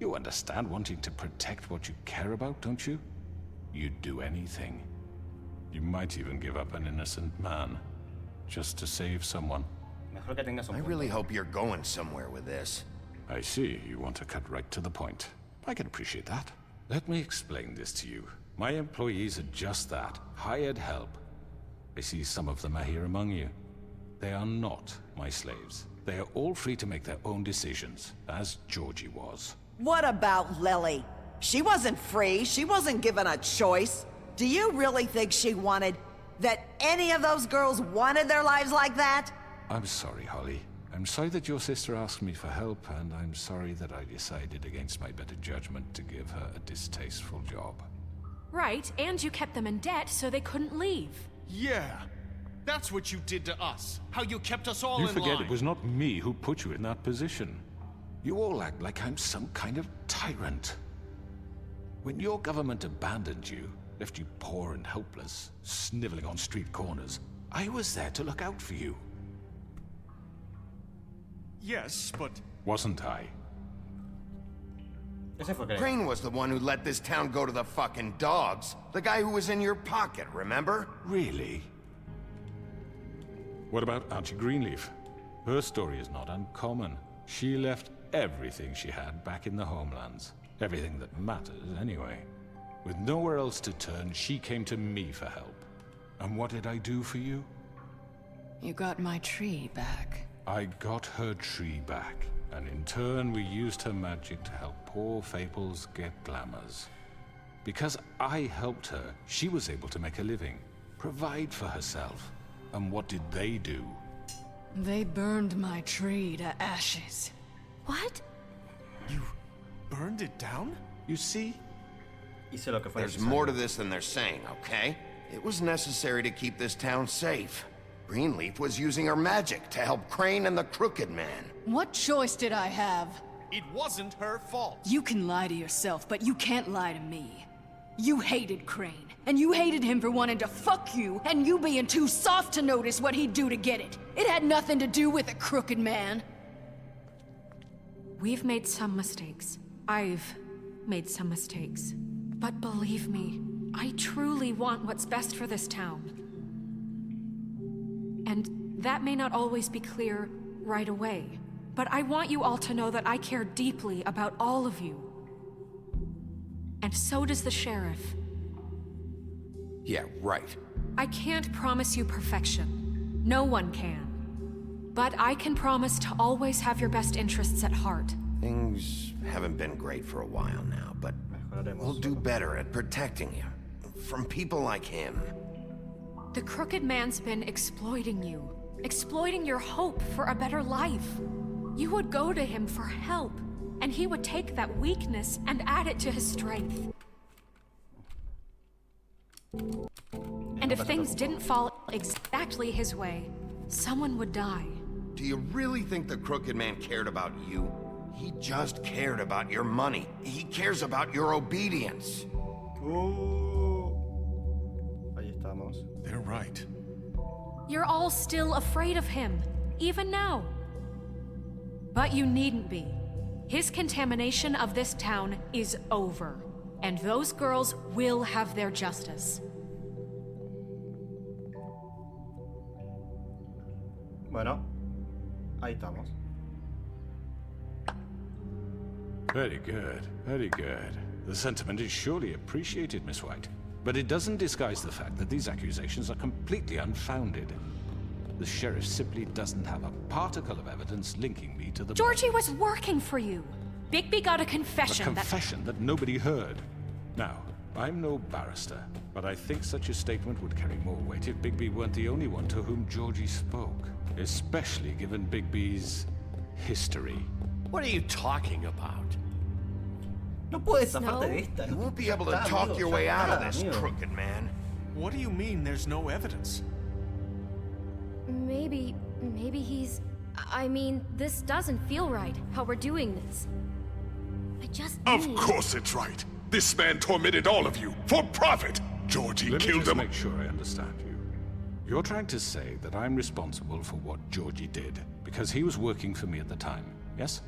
You understand wanting to protect what you care about, don't you? You'd do anything. You might even give up an innocent man, just to save someone. Mejor que tengas un I punto. really hope you're going somewhere with this. I see, you want to cut right to the point. I can appreciate that. Let me explain this to you. My employees are just that, hired help. I see some of them are here among you. They are not my slaves. They are all free to make their own decisions, as Georgie was. What about Lily? She wasn't free. She wasn't given a choice. Do you really think she wanted... that any of those girls wanted their lives like that? I'm sorry, Holly. I'm sorry that your sister asked me for help, and I'm sorry that I decided against my better judgment to give her a distasteful job. Right, and you kept them in debt so they couldn't leave. Yeah. That's what you did to us. How you kept us all You in forget line. it was not me who put you in that position. You all act like I'm some kind of tyrant. When your government abandoned you, left you poor and helpless, sniveling on street corners, I was there to look out for you. Yes, but... Wasn't I? Crane was the one who let this town go to the fucking dogs. The guy who was in your pocket, remember? Really? What about Auntie Greenleaf? Her story is not uncommon. She left everything she had back in the homelands. Everything that matters, anyway. With nowhere else to turn, she came to me for help. And what did I do for you? You got my tree back. I got her tree back, and in turn we used her magic to help poor Fables get glamours. Because I helped her, she was able to make a living, provide for herself. And what did they do? They burned my tree to ashes. What? You burned it down? You see? There's more to this than they're saying, okay? It was necessary to keep this town safe. Greenleaf was using her magic to help Crane and the Crooked Man. What choice did I have? It wasn't her fault. You can lie to yourself, but you can't lie to me. You hated Crane, and you hated him for wanting to fuck you, and you being too soft to notice what he'd do to get it. It had nothing to do with the Crooked Man. We've made some mistakes. I've made some mistakes. But believe me, I truly want what's best for this town. And that may not always be clear right away, but I want you all to know that I care deeply about all of you. And so does the sheriff. Yeah, right. I can't promise you perfection. No one can. But I can promise to always have your best interests at heart. Things haven't been great for a while now, but we'll do better at protecting you. From people like him. The Crooked Man's been exploiting you. Exploiting your hope for a better life. You would go to him for help, and he would take that weakness and add it to his strength. And if things didn't fall exactly his way, someone would die. Do you really think the Crooked Man cared about you? He just cared about your money. He cares about your obedience. Ahí estamos. They're right. You're all still afraid of him, even now. But you needn't be. His contamination of this town is over, and those girls will have their justice. Bueno, ahí estamos. Very good, very good. The sentiment is surely appreciated, Miss White. But it doesn't disguise the fact that these accusations are completely unfounded. The sheriff simply doesn't have a particle of evidence linking me to the... Georgie was working for you. Bigby got a confession A confession that nobody heard. Now, I'm no barrister, but I think such a statement would carry more weight if Bigby weren't the only one to whom Georgie spoke. Especially given Bigby's history. What are you talking about? No puedes zafarte de esta. You won't be able to talk your way out of this, Crooked Man. What do you mean there's no evidence? Maybe he's... I mean, this doesn't feel right, how we're doing this. I just Of course it's right. This man tormented all of you for profit. Georgie Let me killed just them. make sure I understand you. You're trying to say that I'm responsible for what Georgie did because he was working for me at the time, yes?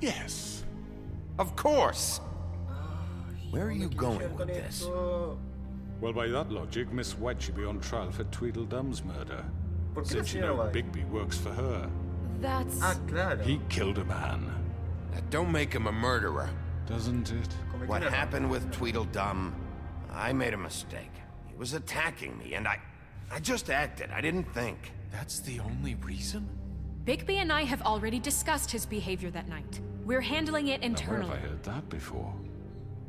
Yes. Of course. Where are you going with this? Well, by that logic, Miss White should be on trial for Tweedledum's murder. ¿Por qué Since you la know señora White? Bigby works for her. That's... Claro. He killed a man. That don't make him a murderer. doesn't it? What happened with Tweedledum, I made a mistake. He was attacking me, and I just acted. I didn't think. That's the only reason? Bigby and I have already discussed his behavior that night. We're handling it Where internally. have I heard that before?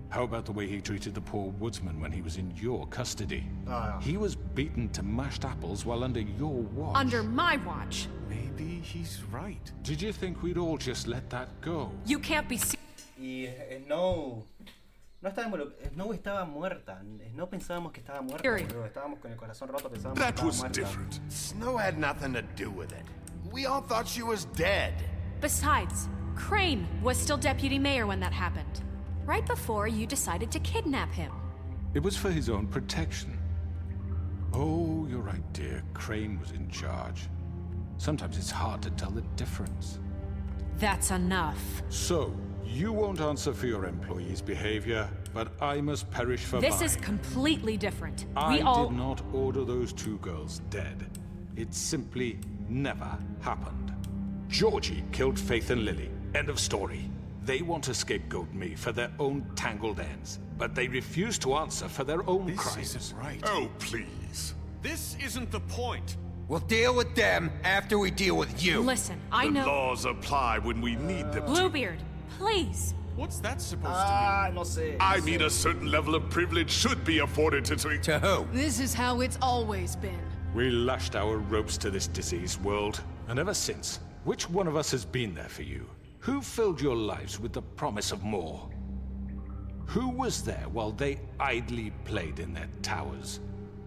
How about the way he treated the poor woodsman when he was in your custody? He was beaten to mashed apples while under your watch. Under my watch. Maybe he's right. Did you think we'd all just let that go? You can't be Y Snow no estaba Snow estaba muerta. No pensábamos que estaba muerta. Boludo. Estábamos con el corazón roto, pensábamos que estaba muerta. Different. Snow had nothing to do with it. We all thought she was dead. Besides, Crane was still deputy mayor when that happened. Right before you decided to kidnap him. It was for his own protection. Oh, you're right, dear. Crane was in charge. Sometimes it's hard to tell the difference. That's enough. So, you won't answer for your employees' behavior, but I must perish for This mine. is completely different. I We all... did not order those two girls dead. It simply never happened. Georgie killed Faith and Lily. End of story. They want to scapegoat me for their own tangled ends, but they refuse to answer for their own crimes. This isn't right. Oh, please. This isn't the point. We'll deal with them after we deal with you. Listen, I The know... laws apply when we need them to. Bluebeard, please. What's that supposed to mean? No sé. I mean, a certain level of privilege should be afforded to... To who? This is how it's always been. We lashed our ropes to this diseased world, and ever since, which one of us has been there for you? Who filled your lives with the promise of more? Who was there while they idly played in their towers,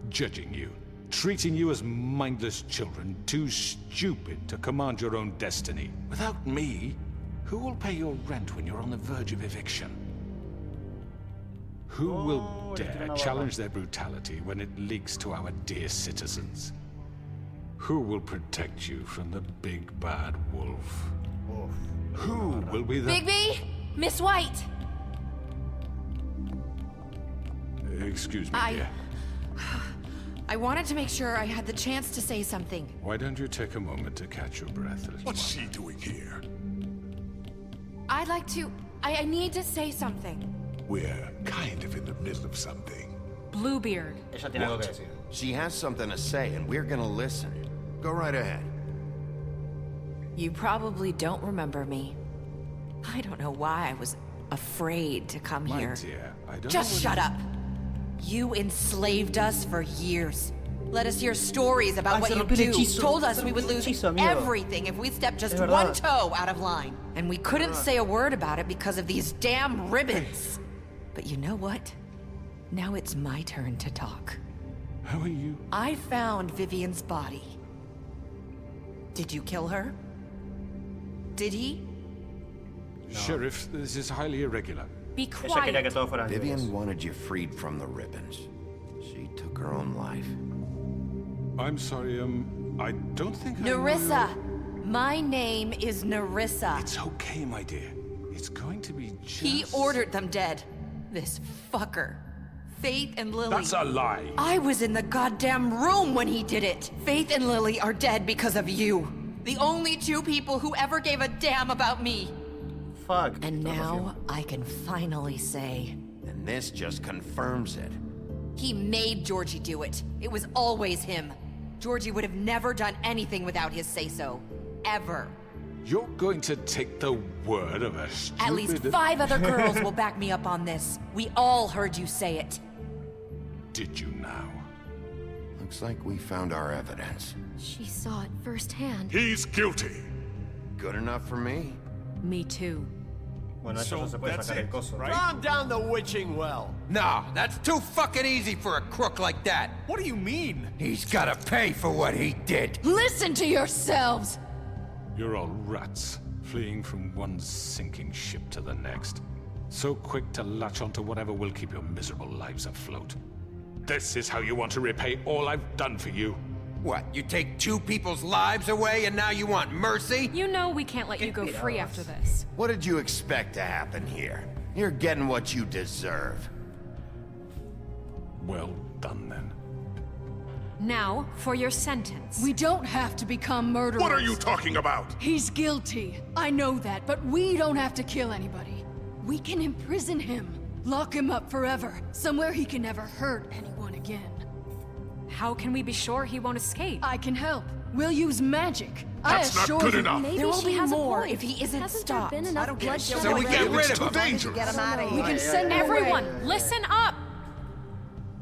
judging you, treating you as mindless children, too stupid to command your own destiny? Without me, who will pay your rent when you're on the verge of eviction? Who will dare challenge their brutality when it leaks to our dear citizens? Who will protect you from the big bad wolf? Who will be the... Bigby! Miss White! Excuse me, dear. I wanted to make sure I had the chance to say something. Why don't you take a moment to catch your breath, little What's she doing here? I'd like to... I need to say something. We're kind of in the middle of something. Bluebeard. Ella tiene algo que decir. She has something to say, and we're gonna listen. Go right ahead. You probably don't remember me. I don't know why I was afraid to come My here. dear, I don't Just know shut up. You enslaved us for years. Let us hear stories about what you do. Told us we would lose everything if we stepped just one toe out of line. And we couldn't say a word about it because of these damn ribbons. But you know what? Now it's my turn to talk. How are you? I found Vivian's body. Did you kill her? Did he? Sheriff, this is highly irregular. Be quiet. Vivian wanted you freed from the ribbons. She took her own life. I'm sorry, I don't think I know Nerissa! My name is Nerissa. It's okay, my dear. It's going to be just... He ordered them dead. This fucker. Faith and Lily. That's a lie. I was in the goddamn room when he did it. Faith and Lily are dead because of you. The only two people who ever gave a damn about me. Fuck. And now I can finally say... And this just confirms it. He made Georgie do it. It was always him. Georgie would have never done anything without his say-so. Ever. You're going to take the word of a stupid... At least 5 other girls will back me up on this. We all heard you say it. Did you now? Looks like we found our evidence. She saw it firsthand. He's guilty. Good enough for me. Me too. Bueno, esto no se puede sacar el coso. Calm down the witching well. No, that's too fucking easy for a crook like that. What do you mean? He's gotta pay for what he did. Listen to yourselves! You're all rats, fleeing from one sinking ship to the next. So quick to latch onto whatever will keep your miserable lives afloat. This is how you want to repay all I've done for you. What, you take 2 people's lives away and now you want mercy? You know we can't let you go free after this. What did you expect to happen here? You're getting what you deserve. Well done, then. Now, for your sentence. We don't have to become murderers. What are you talking about? He's guilty. I know that, but we don't have to kill anybody. We can imprison him. Lock him up forever. Somewhere he can never hurt anyone again. How can we be sure he won't escape? I can help. We'll use magic. That's not good enough. There will be more if he isn't stopped. I don't get So we get rid of him. Dangerous. Get him out of here. We can send him Everyone, away. listen up!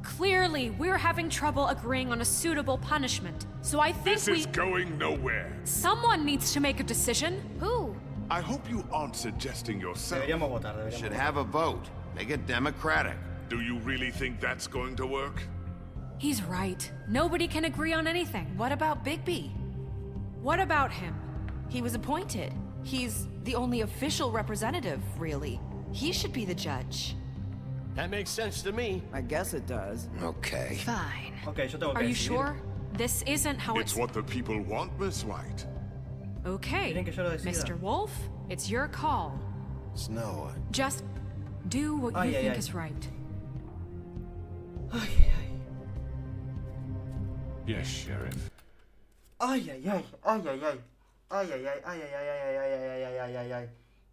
Clearly, we're having trouble agreeing on a suitable punishment. So I think This is going nowhere. someone needs to make a decision. Who? I hope you aren't suggesting yourself. Deberíamos votar, deberíamos Should votar. have a vote. Make it democratic. Do you really think that's going to work? He's right. Nobody can agree on anything. What about Bigby? What about him? He was appointed. He's the only official representative, really. He should be the judge. That makes sense to me. I guess it does. Okay. Fine. Ok, yo tengo que Are you decidir. sure? This isn't how It's what the people want, Miss White. Okay, Quieren que yo lo decida. Mr. Wolf, it's your call. Snow. Just do what Ay, you ay, think ay. is right. Ay, ay, ay. Yes, Sheriff. Ay, ay, ay, ay, ay, ay. Ay, ay, ay, ay, ay, ay, ay, ay, ay, ay, ay, ay, ay.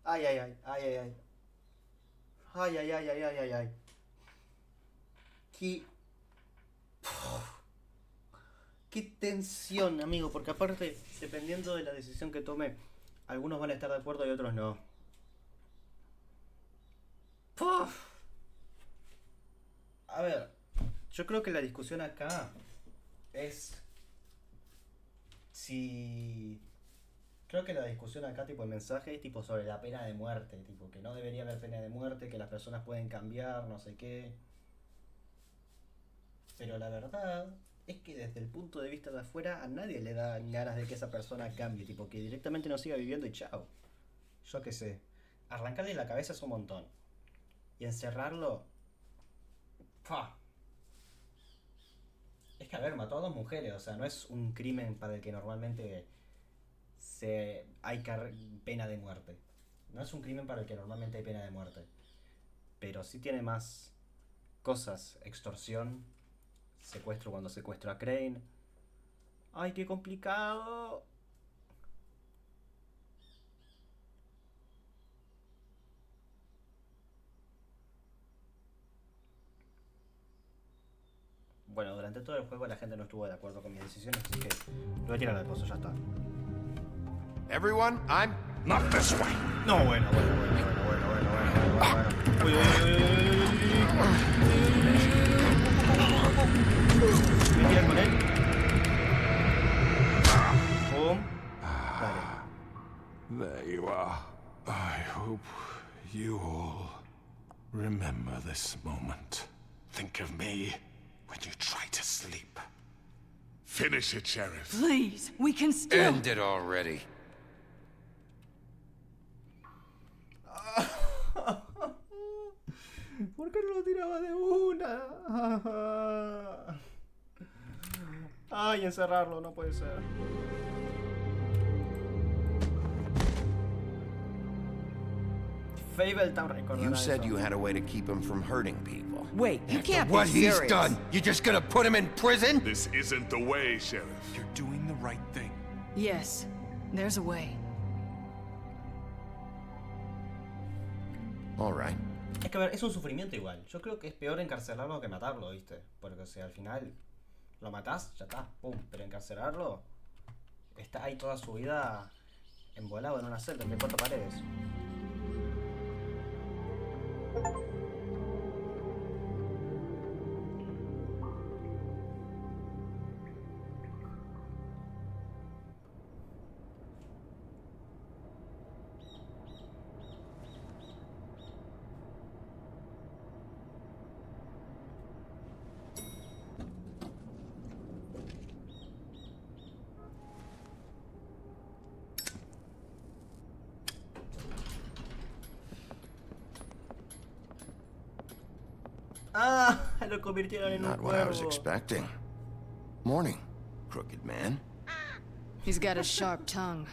Ay, ay, ay, ay, ay, ay. Ay, ay, ay, ay, ay, ay, ay. Qué tensión, amigo, porque aparte, dependiendo de la decisión que tome, algunos van a estar de acuerdo y otros no. A ver, yo creo que la discusión acá es si... Creo que la discusión acá, tipo, el mensaje es tipo sobre la pena de muerte, tipo, que no debería haber pena de muerte, que las personas pueden cambiar, no sé qué. Pero la verdad es que desde el punto de vista de afuera a nadie le da ganas de que esa persona cambie, tipo, que directamente no siga viviendo y chao. Yo qué sé. Arrancarle la cabeza es un montón. Y encerrarlo... ¡Pah! Es que, a ver, mató a 2 mujeres, o sea, no es un crimen para el que normalmente hay pena de muerte. No es un crimen para el que normalmente hay pena de muerte. Pero sí tiene más cosas. Extorsión, secuestro cuando secuestro a Crane. ¡Ay, qué complicado! Bueno, durante todo el juego la gente no estuvo de acuerdo con mis decisiones, así que lo voy a tirar al pozo, ya está. Everyone, I'm not this way. No, bueno. Uy. ¿Me tiras con él? Pum. Dale. There you are. I hope you all remember this moment. Think of me when you try to sleep. Finish it, Sheriff. Please, we can still... End it already. ¿Por qué no lo tiraba de una? Ay, encerrarlo, no puede ser. Fabletown recordará You said eso. you had a way to keep him from hurting people. Wait, you After can't what be he's serious. done, you just gonna put him in prison? This isn't the way, Sheriff. You're doing the right thing. Yes, there's a way. All right. Es que a ver, es un sufrimiento igual. Yo creo que es peor encarcelarlo que matarlo, ¿viste? Porque o sea, al final lo matás, ya está, pum. Pero encarcelarlo, está ahí toda su vida embolado en una celda entre 4 paredes. Ah, lo convirtieron en un Not what I was cuervo. expecting. Morning, crooked man. He's got a sharp tongue.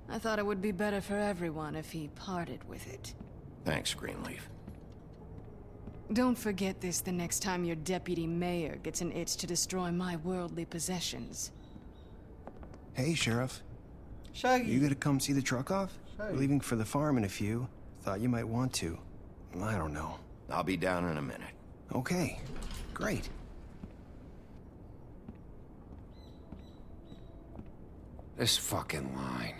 I thought it would be better for everyone if he parted with it. Thanks, Greenleaf. Don't forget this the next time your deputy mayor gets an itch to destroy my worldly possessions. Hey, Sheriff. Shaggy. You gonna come see the truck off? Shaggy. We're leaving for the farm in a few. Thought you might want to. I don't know. I'll be down in a minute. Okay, great. This fucking line.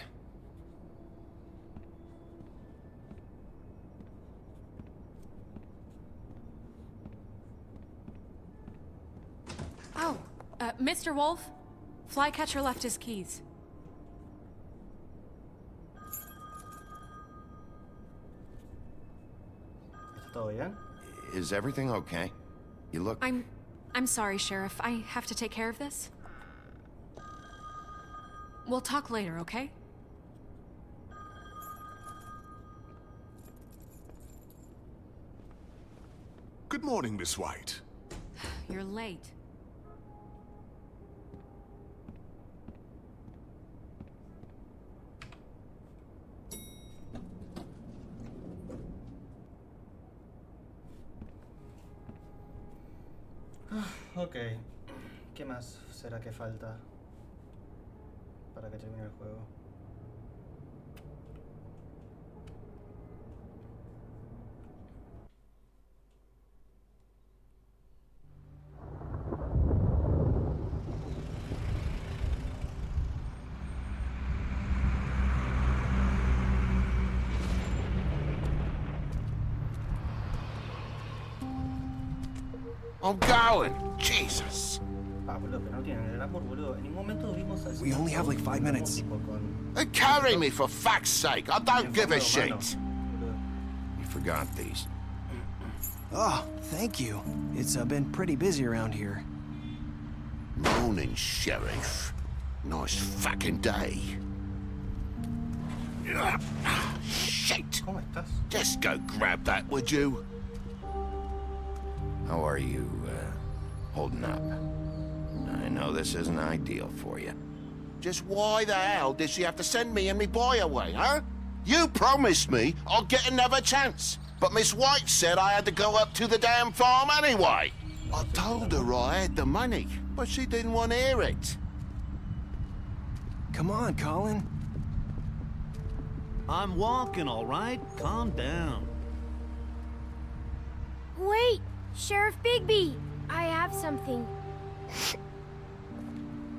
Oh, Mr. Wolf, Flycatcher left his keys. ¿Todo bien? Is everything okay? You look... I'm sorry, Sheriff. I have to take care of this. We'll talk later, okay? Good morning, Miss White. You're late. Ok. ¿Qué más será que falta para que termine el juego? I'm going! Jesus! Boludo, pero no tienen el amor, boludo. En ningún momento vimos al... We only have like 5 minutes. Carry me, for fuck's sake! I don't give a shit! You forgot these. Oh, thank you. It's been pretty busy around here. Morning, Sheriff. Nice fucking day. Shit! Just go grab that, would you? How are you, holding up? I know this isn't ideal for you. Just why the hell did she have to send me and me boy away, huh? You promised me I'd get another chance, but Miss White said I had to go up to the damn farm anyway. I told her I had the money, but she didn't want to hear it. Come on, Colin. I'm walking, all right? Calm down. Wait! Sheriff Bigby! I have something.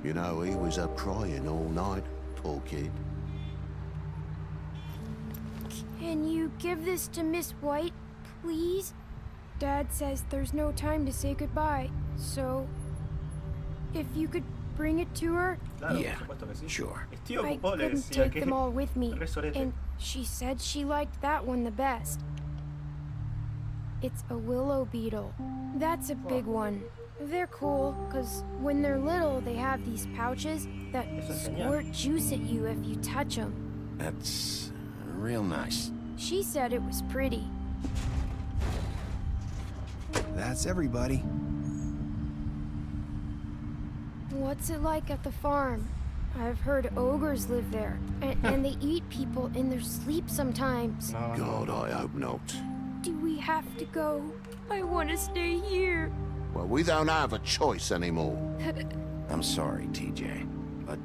You know, he was up crying all night, poor kid. Can you give this to Miss White, please? Dad says there's no time to say goodbye, so... if you could bring it to her? Yeah, sure. I couldn't take them all with me, and she said she liked that one the best. It's a willow beetle. That's a big one. They're cool, because when they're little, they have these pouches that squirt juice at you if you touch them. That's real nice. She said it was pretty. That's everybody. What's it like at the farm? I've heard ogres live there, and they eat people in their sleep sometimes. God, I hope not. Do we have to go? I want to stay here. Well, we don't have a choice anymore. I'm sorry, TJ, but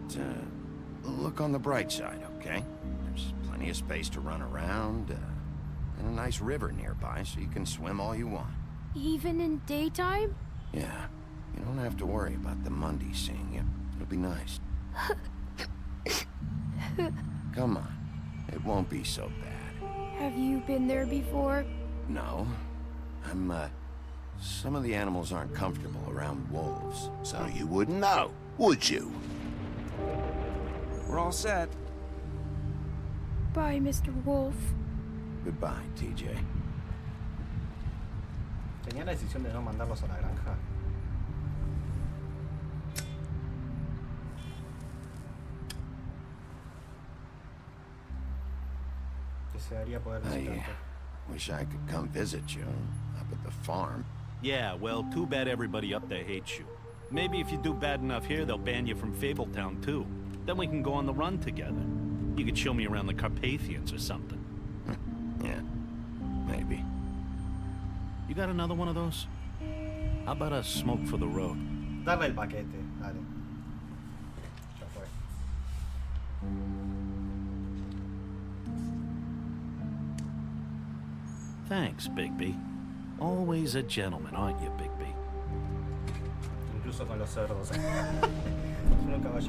look on the bright side, okay? There's plenty of space to run around, and a nice river nearby, so you can swim all you want. Even in daytime? Yeah, you don't have to worry about the Mundy seeing you. It'll be nice. Come on, it won't be so bad. Have you been there before? No. Some of the animals aren't comfortable around wolves, so you wouldn't know, would you? We're all set. Bye, Mr. Wolf. Goodbye, TJ. Tenía la decisión de no mandarlos a la granja. Desearía poder visitarte. Wish I could come visit you up at the farm. Yeah, well, too bad everybody up there hates you. Maybe if you do bad enough here, they'll ban you from Fabletown, too. Then we can go on the run together. You could show me around the Carpathians or something. Yeah, maybe. You got another one of those? How about a smoke for the road? Dale el paquete, dale. Ya fue. Thanks, Bigby. Always a gentleman, aren't you, Bigby? Incluso con los cerdos.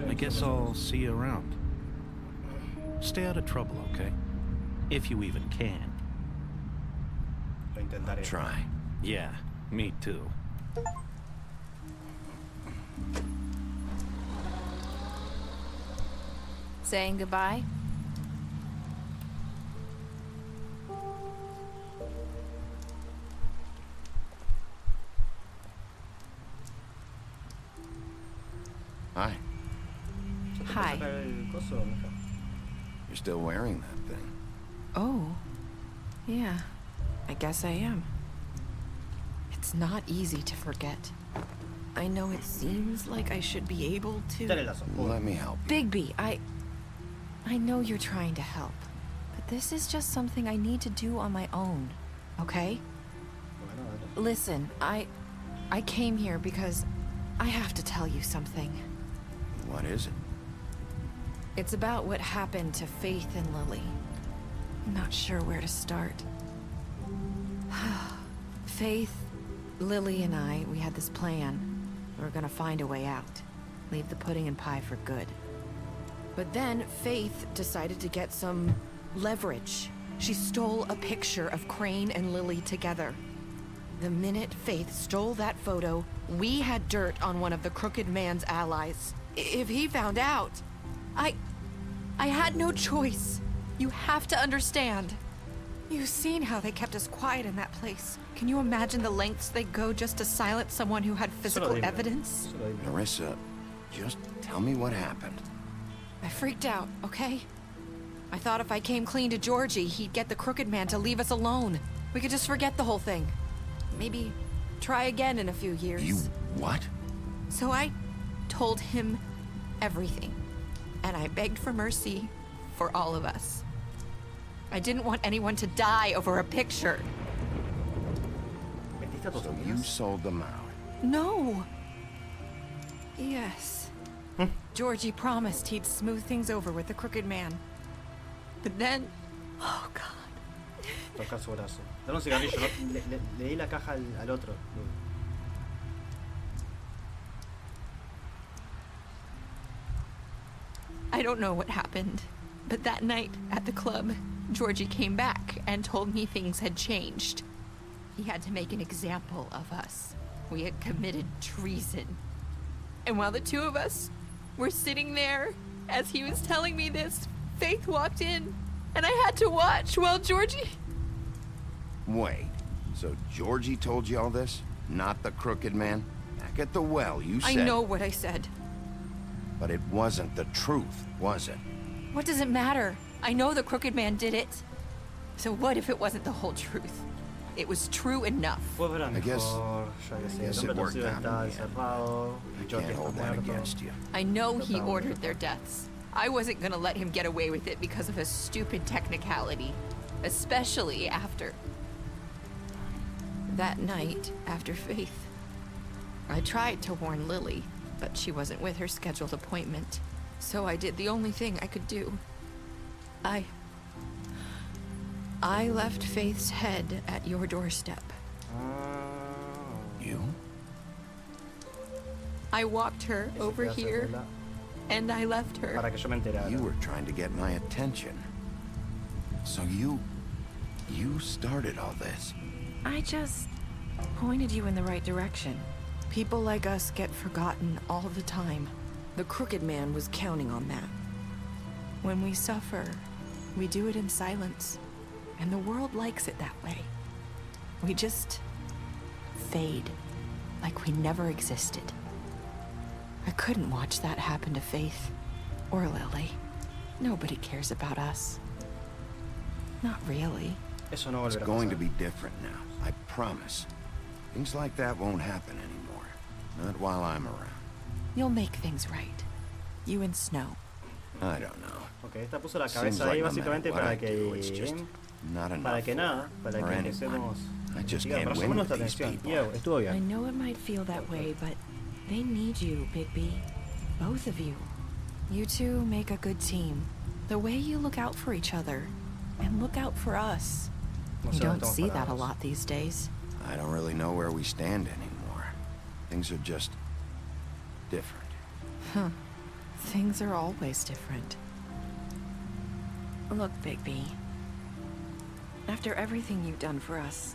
I guess I'll see you around. Stay out of trouble, okay? If you even can. Lo intentaré. Try. Yeah, me too. Saying goodbye? Hi. Hi. You're still wearing that thing. Oh. Yeah. I guess I am. It's not easy to forget. I know it seems like I should be able to... Let me help. Bigby, I know you're trying to help. But this is just something I need to do on my own. Okay? Listen, I came here because I have to tell you something. What is it? It's about what happened to Faith and Lily. I'm not sure where to start. Faith, Lily, and I, we had this plan. We were gonna find a way out. Leave the pudding and pie for good. But then Faith decided to get some leverage. She stole a picture of Crane and Lily together. The minute Faith stole that photo, we had dirt on one of the Crooked Man's allies. If he found out, I had no choice. You have to understand. You've seen how they kept us quiet in that place. Can you imagine the lengths they go just to silence someone who had physical evidence? Nerissa, just tell me what happened. I freaked out, okay? I thought if I came clean to Georgie, he'd get the Crooked Man to leave us alone. We could just forget the whole thing. Maybe try again in a few years. You what? So I told him everything. And I begged for mercy for all of us. I didn't want anyone to die over a picture. So you sold them out? No. Yes. Georgie promised he'd smooth things over with the Crooked Man. But then... Oh, God. Toca su brazo. Dale un cigarrillo, ¿no? Le di la caja al otro. I don't know what happened, but that night at the club, Georgie came back and told me things had changed. He had to make an example of us. We had committed treason. And while the two of us were sitting there, as he was telling me this, Faith walked in, and I had to watch while Georgie... Wait, so Georgie told you all this? Not the Crooked Man? Back at the well, you said... I know what I said. But it wasn't the truth, was it? What does it matter? I know the Crooked Man did it. So what if it wasn't the whole truth? It was true enough. I guess it worked out in the end. I can't hold that against you. I know he ordered their deaths. I wasn't gonna let him get away with it because of a stupid technicality. Especially after... that night, after Faith. I tried to warn Lily, but she wasn't with her scheduled appointment. So I did the only thing I could do. I left Faith's head at your doorstep. You? I walked her over here, and I left her. You were trying to get my attention. So you started all this. I just pointed you in the right direction. People like us get forgotten all the time. The Crooked Man was counting on that. When we suffer, we do it in silence. And the world likes it that way. We just fade, like we never existed. I couldn't watch that happen to Faith or Lily. Nobody cares about us. Not really. It's going to be different now, I promise. Things like that won't happen anymore. Not while I'm around. You'll make things right. You and Snow. I don't know. Ok, esta puso la cabeza ahí básicamente para que... Para que nada, para que empecemos... Pero somos nuestra atención. Yo, estuvo bien. I know it might feel that way, but they need you, Bigby. Both of you. You two make a good team. The way you look out for each other, and look out for us. You don't see that a lot these days. I don't really know where we stand anymore. Things are just different. Huh. Things are always different. Look, Bigby. After everything you've done for us,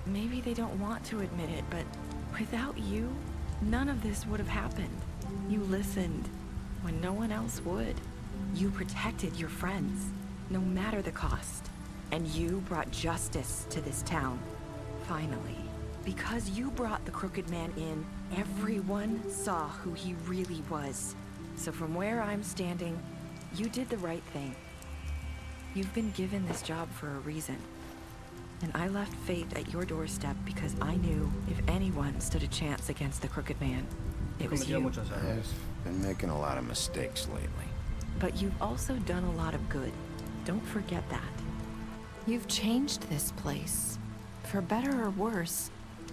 maybe they don't want to admit it, but without you, none of this would have happened. You listened when no one else would. You protected your friends, no matter the cost. And you brought justice to this town. Finally. Because you brought the Crooked Man in, everyone saw who he really was. So from where I'm standing, you did the right thing. You've been given this job for a reason. And I left fate at your doorstep because I knew if anyone stood a chance against the Crooked Man, it was you. I've been making a lot of mistakes lately. But you've also done a lot of good. Don't forget that. You've changed this place. For better or worse,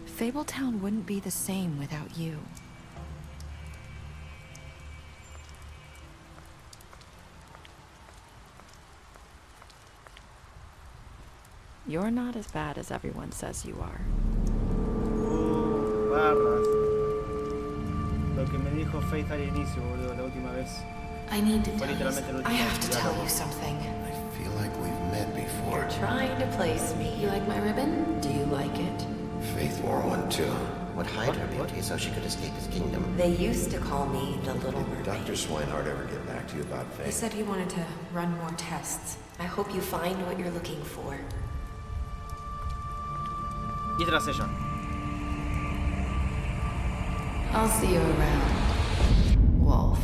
Fabletown wouldn't be the same without you. You're not as bad as everyone says you are. Barras. Lo que me dijo Faith al inicio, boludo, la última vez. I need to Fue literalmente la última I have to vez. tell you something. I feel like we've met before. You're trying to place me. You like my ribbon? Do you like it? Faith wore one too. Would hide her beauty so she could escape his kingdom. They used to call me the Little Mermaid. Did Dr. Swinehart ever get back to you about Faith? He said he wanted to run more tests. I hope you find what you're looking for. Y tras ella. I'll see you around, Wolf.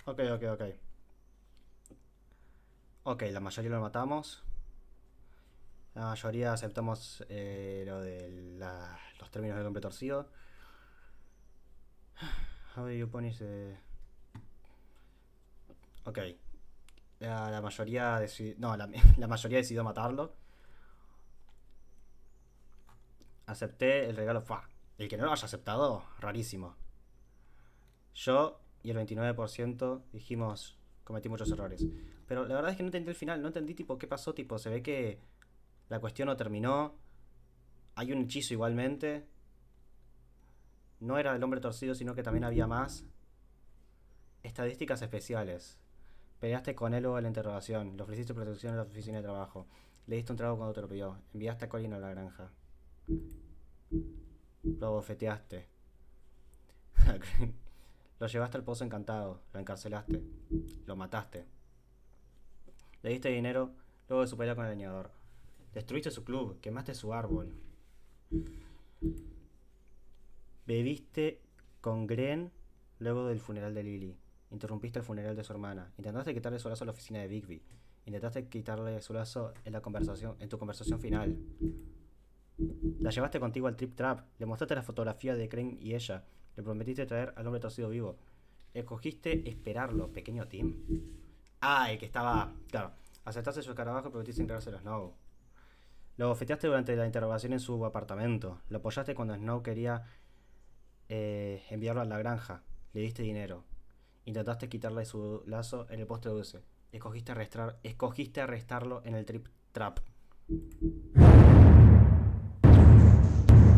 Ok. Ok, la mayoría lo matamos. La mayoría aceptamos lo de los términos del hombre torcido. How do you punish the... Ok. La mayoría decidió... No, la mayoría decidió matarlo. Acepté el regalo. ¡Fua! El que no lo haya aceptado, rarísimo. Yo y el 29% dijimos... Cometí muchos errores. Pero la verdad es que no entendí el final. No entendí tipo qué pasó. Tipo, se ve que la cuestión no terminó. Hay un hechizo igualmente. No era el hombre torcido, sino que también había más. Estadísticas especiales. Peleaste con él luego de la interrogación. Le ofreciste protección en la oficina de trabajo. Le diste un trago cuando te lo pidió. Enviaste a Colin a la granja. Lo bofeteaste. Lo llevaste al pozo encantado. Lo encarcelaste. Lo mataste. Le diste dinero luego de su pelea con el leñador. Destruiste su club. Quemaste su árbol. Bebiste con Gren luego del funeral de Lily. Interrumpiste el funeral de su hermana. Intentaste quitarle su lazo a la oficina de Bigby. Intentaste quitarle su lazo en tu conversación final. La llevaste contigo al Trip Trap. Le mostraste la fotografía de Crane y ella. Le prometiste traer al hombre torcido vivo. Escogiste esperarlo, pequeño Tim. Ah, el que estaba... Claro. Aceptaste su escarabajo y prometiste entregárselo a Snow. Lo bofeteaste durante la interrogación en su apartamento. Lo apoyaste cuando Snow quería enviarlo a la granja. Le diste dinero. Intentaste quitarle su lazo en el poste dulce. Escogiste arrestarlo en el Trip Trap.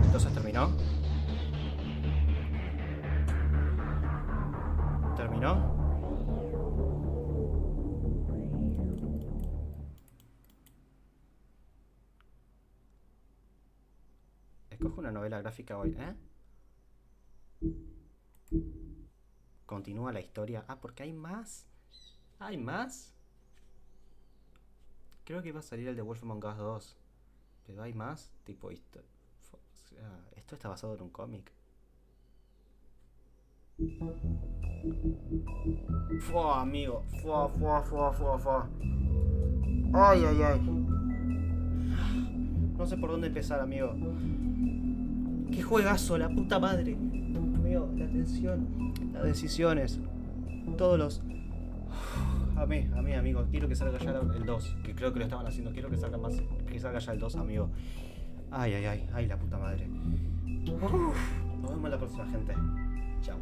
Entonces terminó. ¿Terminó? Escoge una novela gráfica hoy, ¿eh? Continúa la historia. Ah, porque hay más. ¿Hay más? Creo que iba a salir el de Wolf Among Us 2. Pero hay más. Tipo, esto está basado en un cómic. Fua, amigo. Fua. Ay. No sé por dónde empezar, amigo. Qué juegazo, la puta madre. Amigo, la tensión, las decisiones, todos los... A mí, amigo, quiero que salga ya el 2, que creo que lo estaban haciendo, quiero que salga ya el 2, amigo. Ay, la puta madre. Nos vemos la próxima, gente. Chao.